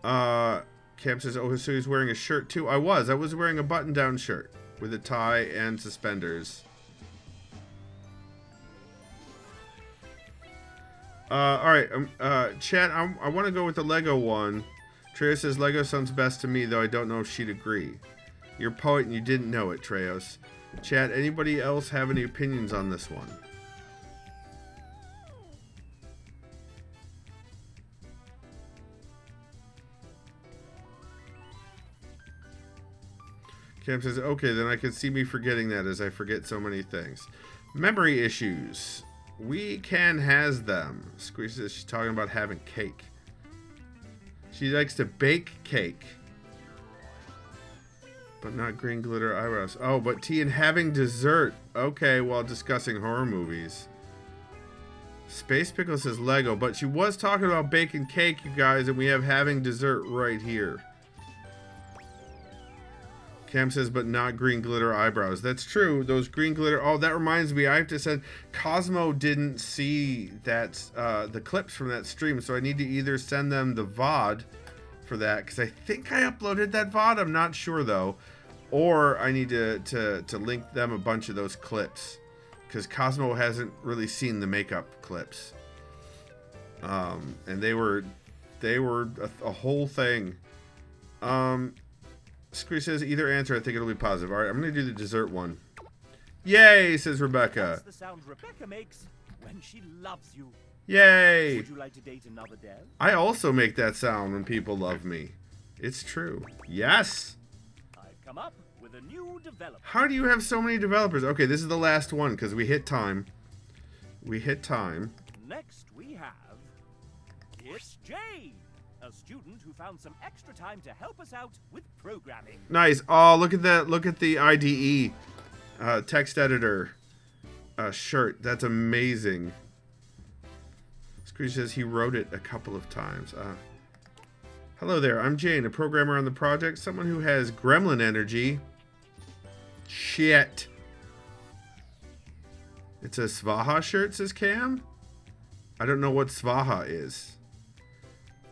Cam says, oh, so he's wearing a shirt too. I was wearing a button-down shirt with a tie and suspenders. Alright, chat, I want to go with the Lego one. Treos says, Lego sounds best to me, though I don't know if she'd agree. You're a poet and you didn't know it, Treos. Chat, anybody else have any opinions on this one? Cam says, okay, then I can see me forgetting that as I forget so many things. Memory issues. We can has them. Squeeze says she's talking about having cake. She likes to bake cake. But not green glitter eyebrows. Oh, but tea and having dessert. Okay, while discussing horror movies. Space Pickle says Lego, but she was talking about baking cake, you guys, and we have having dessert right here. Cam says, but not green glitter eyebrows. That's true. Those green glitter... Oh, that reminds me. I have to send... Cosmo didn't see that the clips from that stream, so I need to either send them the VOD for that, because I think I uploaded that VOD. I'm not sure, though. Or I need to link them a bunch of those clips, because Cosmo hasn't really seen the makeup clips. And they were a whole thing. Scree says either answer, I think it'll be positive. Alright, I'm going to do the dessert one. Yay, says Rebecca. That's the sound Rebecca makes when she loves you. Yay. Would you like to date another dev? I also make that sound when people love me. It's true. Yes. I've come up with a new developer. How do you have so many developers? Okay, this is the last one because we hit time. Next we have... It's Jade, a student who found some extra time to help us out with programming. Nice. Oh, look at that. Look at the IDE. text editor shirt. That's amazing. Screech says he wrote it a couple of times. Hello there, I'm Jane, a programmer on the project. Someone who has gremlin energy. Shit. It's a Svaha shirt, says Cam. I don't know what Svaha is.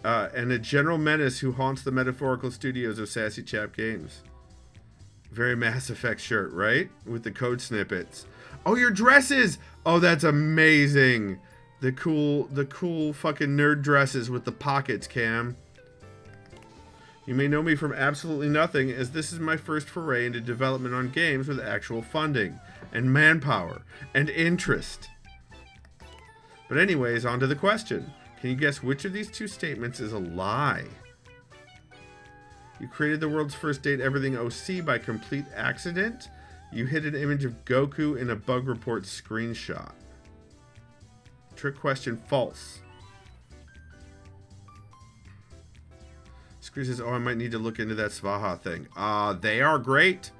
And a general menace who haunts the metaphorical studios of Sassy Chap Games. Very Mass Effect shirt, right? With the code snippets. Oh, your dresses! Oh, that's amazing. The cool fucking nerd dresses with the pockets, Cam. You may know me from absolutely nothing, as this is my first foray into development on games with actual funding, and manpower, and interest. But anyways, on to the question. Can you guess which of these two statements is a lie? You created the world's first date everything OC by complete accident. You hid an image of Goku in a bug report screenshot. Trick question, false. Screech says, oh, I might need to look into that Svaha thing. They are great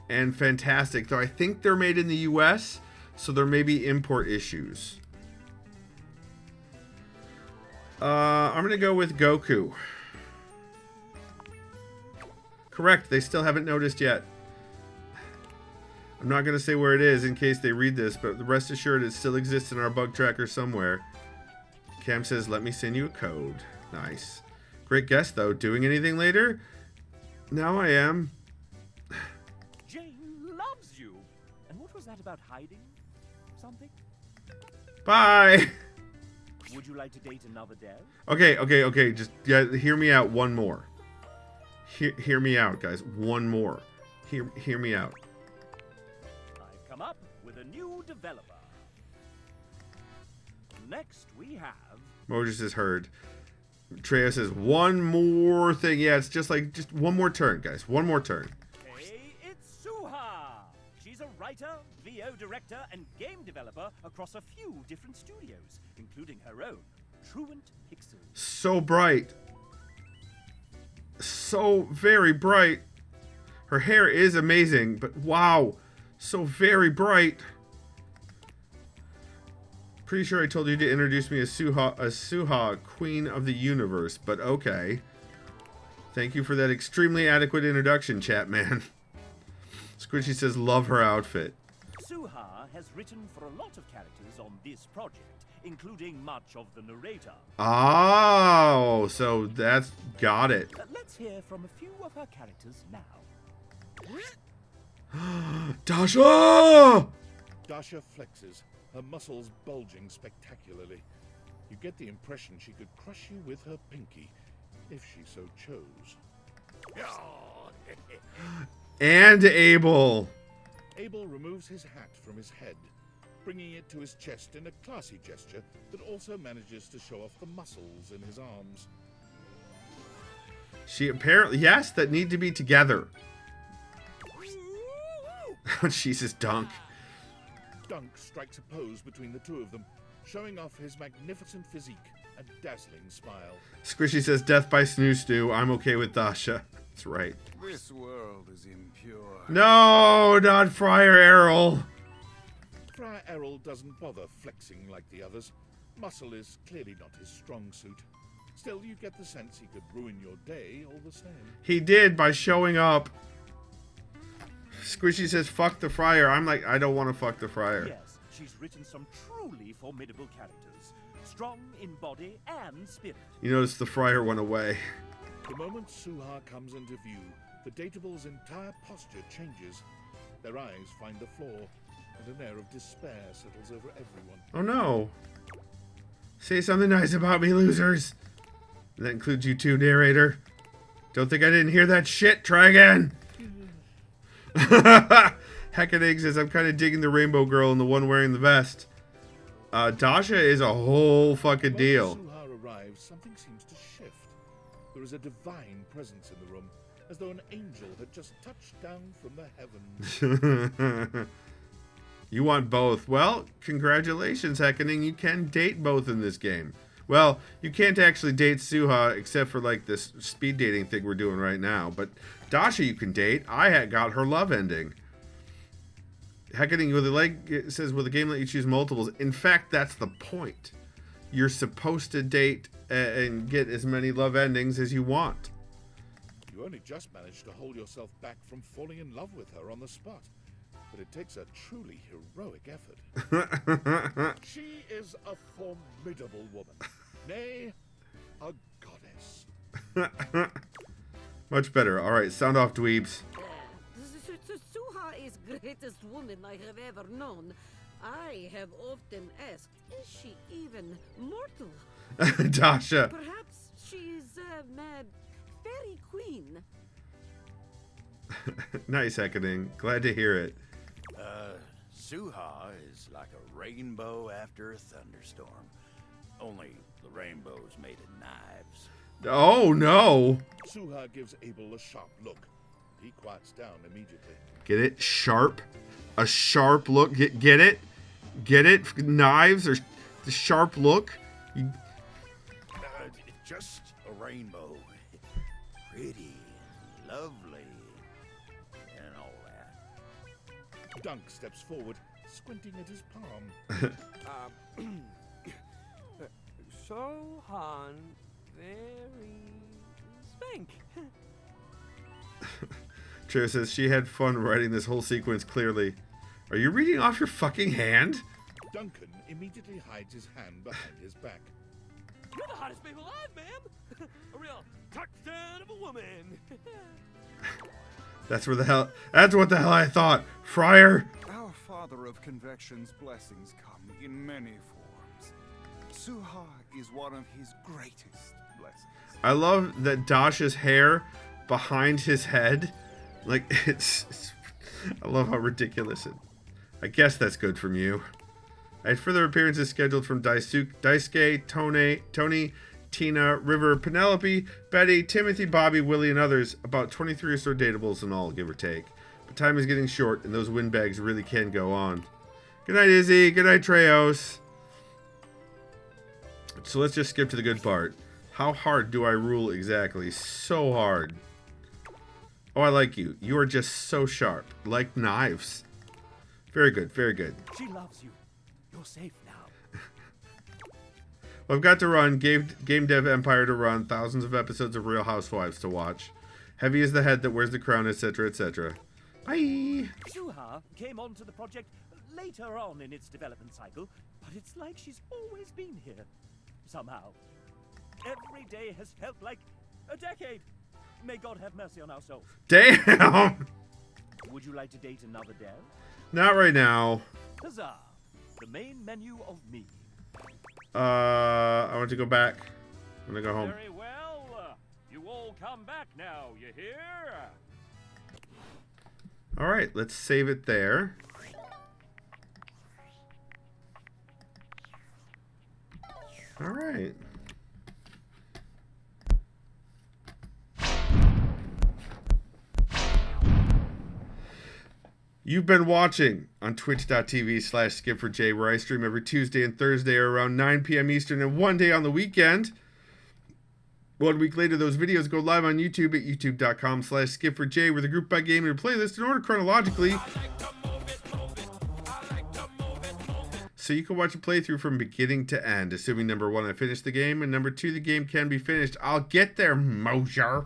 and fantastic, though I think they're made in the US, so there may be import issues. I'm going to go with Goku. Correct, they still haven't noticed yet. I'm not going to say where it is in case they read this, but rest assured it still exists in our bug tracker somewhere. Cam says, let me send you a code. Nice. Great guess, though. Doing anything later? Now I am. Jane loves you. And what was that about hiding something? Bye! Would you like to date another dev? Okay. Just hear me out one more. Hear me out, guys. One more. Hear me out. I've come up with a new developer. Next we have... Moses is heard. Treya says, one more thing. Yeah, it's just one more turn, guys. One more turn. Hey, it's Suha! She's a writer, VO director, and game developer across a few different studios, including her own, Truant Pixels. So bright. So very bright. Her hair is amazing, but wow. So very bright. Pretty sure I told you to introduce me as Suha, Queen of the Universe, but okay. Thank you for that extremely adequate introduction, chat man. Squishy says, love her outfit. Suha has written for a lot of characters on this project, including much of the narrator. Oh, so that's got it. Let's hear from a few of her characters now. Dasha! Dasha flexes, her muscles bulging spectacularly. You get the impression she could crush you with her pinky, if she so chose. And Abel. Abel removes his hat from his head, bringing it to his chest in a classy gesture that also manages to show off the muscles in his arms. She apparently, yes, that need to be together. Oh, Jesus, Dunk. Dunk strikes a pose between the two of them, showing off his magnificent physique and dazzling smile. Squishy says, death by snoo snoo. I'm okay with Dasha. That's right. This world is impure. No, not Friar Errol. Friar Errol doesn't bother flexing like the others. Muscle is clearly not his strong suit. Still, you get the sense he could ruin your day all the same. He did by showing up. Squishy says, fuck the Friar. I'm like, I don't want to fuck the Friar. Yes, she's written some truly formidable characters. Strong in body and spirit. You notice the Friar went away. The moment Suha comes into view, the Datable's entire posture changes. Their eyes find the floor, and an air of despair settles over everyone. Oh no. Say something nice about me, losers. And that includes you too, narrator. Don't think I didn't hear that shit. Try again. Heckadig says, I'm kind of digging the rainbow girl and the one wearing the vest. Dasha is a whole fucking deal. When Suha arrives, something seems to shift. There is a divine presence in the room, as though an angel had just touched down from the heavens. You want both. Well, congratulations, Heckadig. You can date both in this game. Well, you can't actually date Suha except for like this speed dating thing we're doing right now. But Dasha you can date. I had got her love ending. Hecketing with a leg, it says, will the game let you choose multiples? In fact, that's the point. You're supposed to date and get as many love endings as you want. You only just managed to hold yourself back from falling in love with her on the spot. But it takes a truly heroic effort. She is a formidable woman. Nay, a goddess. Much better. All right, sound off, dweebs. Suha is greatest woman I have ever known. I have often asked, is she even mortal? Dasha. Perhaps she is a mad fairy queen. Nice, Hecketing. Glad to hear it. Suha is like a rainbow after a thunderstorm. Only the rainbow's made of knives. Oh, no. Suha gives Abel a sharp look. He quiets down immediately. Get it? Sharp? A sharp look? Get it? Get it? Knives or the sharp look? Just a rainbow. Pretty and lovely and all that. Dunk steps forward, squinting at his palm. Sohan, very spank. Trio says she had fun writing this whole sequence clearly. Are you reading off your fucking hand? Duncan immediately hides his hand behind his back. You're the hottest babe alive, ma'am. A real touchdown of a woman. That's what the hell I thought. Friar. Our Father of Convection's blessings come in many forms. Suha is one of his greatest blessings. I love that Dasha's hair behind his head. Like, it's I love how ridiculous it. I guess that's good from you. I had further appearances scheduled from Daisuke, Tony, Tina, River, Penelope, Betty, Timothy, Bobby, Willie, and others. About 23 or so datables in all, give or take. But time is getting short, and those windbags really can go on. Good night, Izzy. Good night, Treos. So let's just skip to the good part. How hard do I rule exactly? So hard. Oh, I like you. You are just so sharp. Like knives. Very good, very good. She loves you. You're safe now. Well, I've got to run. Game Dev Empire to run. Thousands of episodes of Real Housewives to watch. Heavy is the head that wears the crown, etc., etc. Bye! Suha came onto the project later on in its development cycle, but it's like she's always been here. Somehow. Every day has felt like a decade. May God have mercy on our souls. Damn! Would you like to date another dev? Not right now. Huzzah! The main menu of me. I want to go back. I'm gonna go home. Very well. You all come back now, you hear? Alright, let's save it there. Alright. You've been watching on twitch.tv/SkipForJ, where I stream every Tuesday and Thursday around 9 p.m. Eastern and one day on the weekend. 1 week later, those videos go live on YouTube at youtube.com/SkipForJ, where the group by game and playlist in order chronologically. So you can watch a playthrough from beginning to end, assuming number 1, I finished the game, and number 2, the game can be finished. I'll get there, Mosier.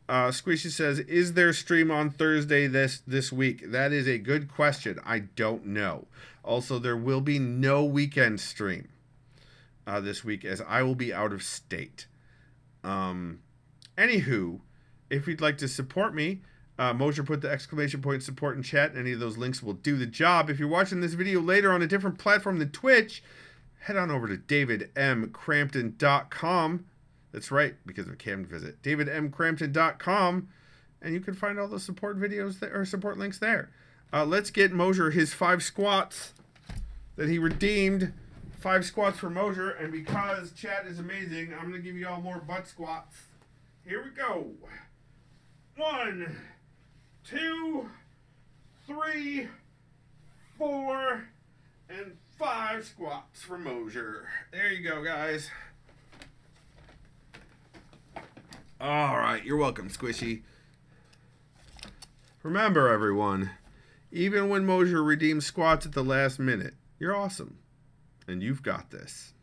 Squishy says, is there stream on Thursday this week? That is a good question. I don't know. Also, there will be no weekend stream this week, as I will be out of state. Anywho, if you'd like to support me, Mosier put the exclamation point support in chat. Any of those links will do the job. If you're watching this video later on a different platform than Twitch, head on over to davidmcrampton.com. That's right, because of a Camden visit. davidmcrampton.com, and you can find all the support videos or support links there. Let's get Mosier his 5 squats that he redeemed. 5 squats for Mosier, and because chat is amazing, I'm going to give you all more butt squats. Here we go. 1, 2, 3, 4, and 5 squats for Mosier. There you go, guys. All right, you're welcome, Squishy. Remember, everyone, even when Mosier redeems squats at the last minute, you're awesome. And you've got this.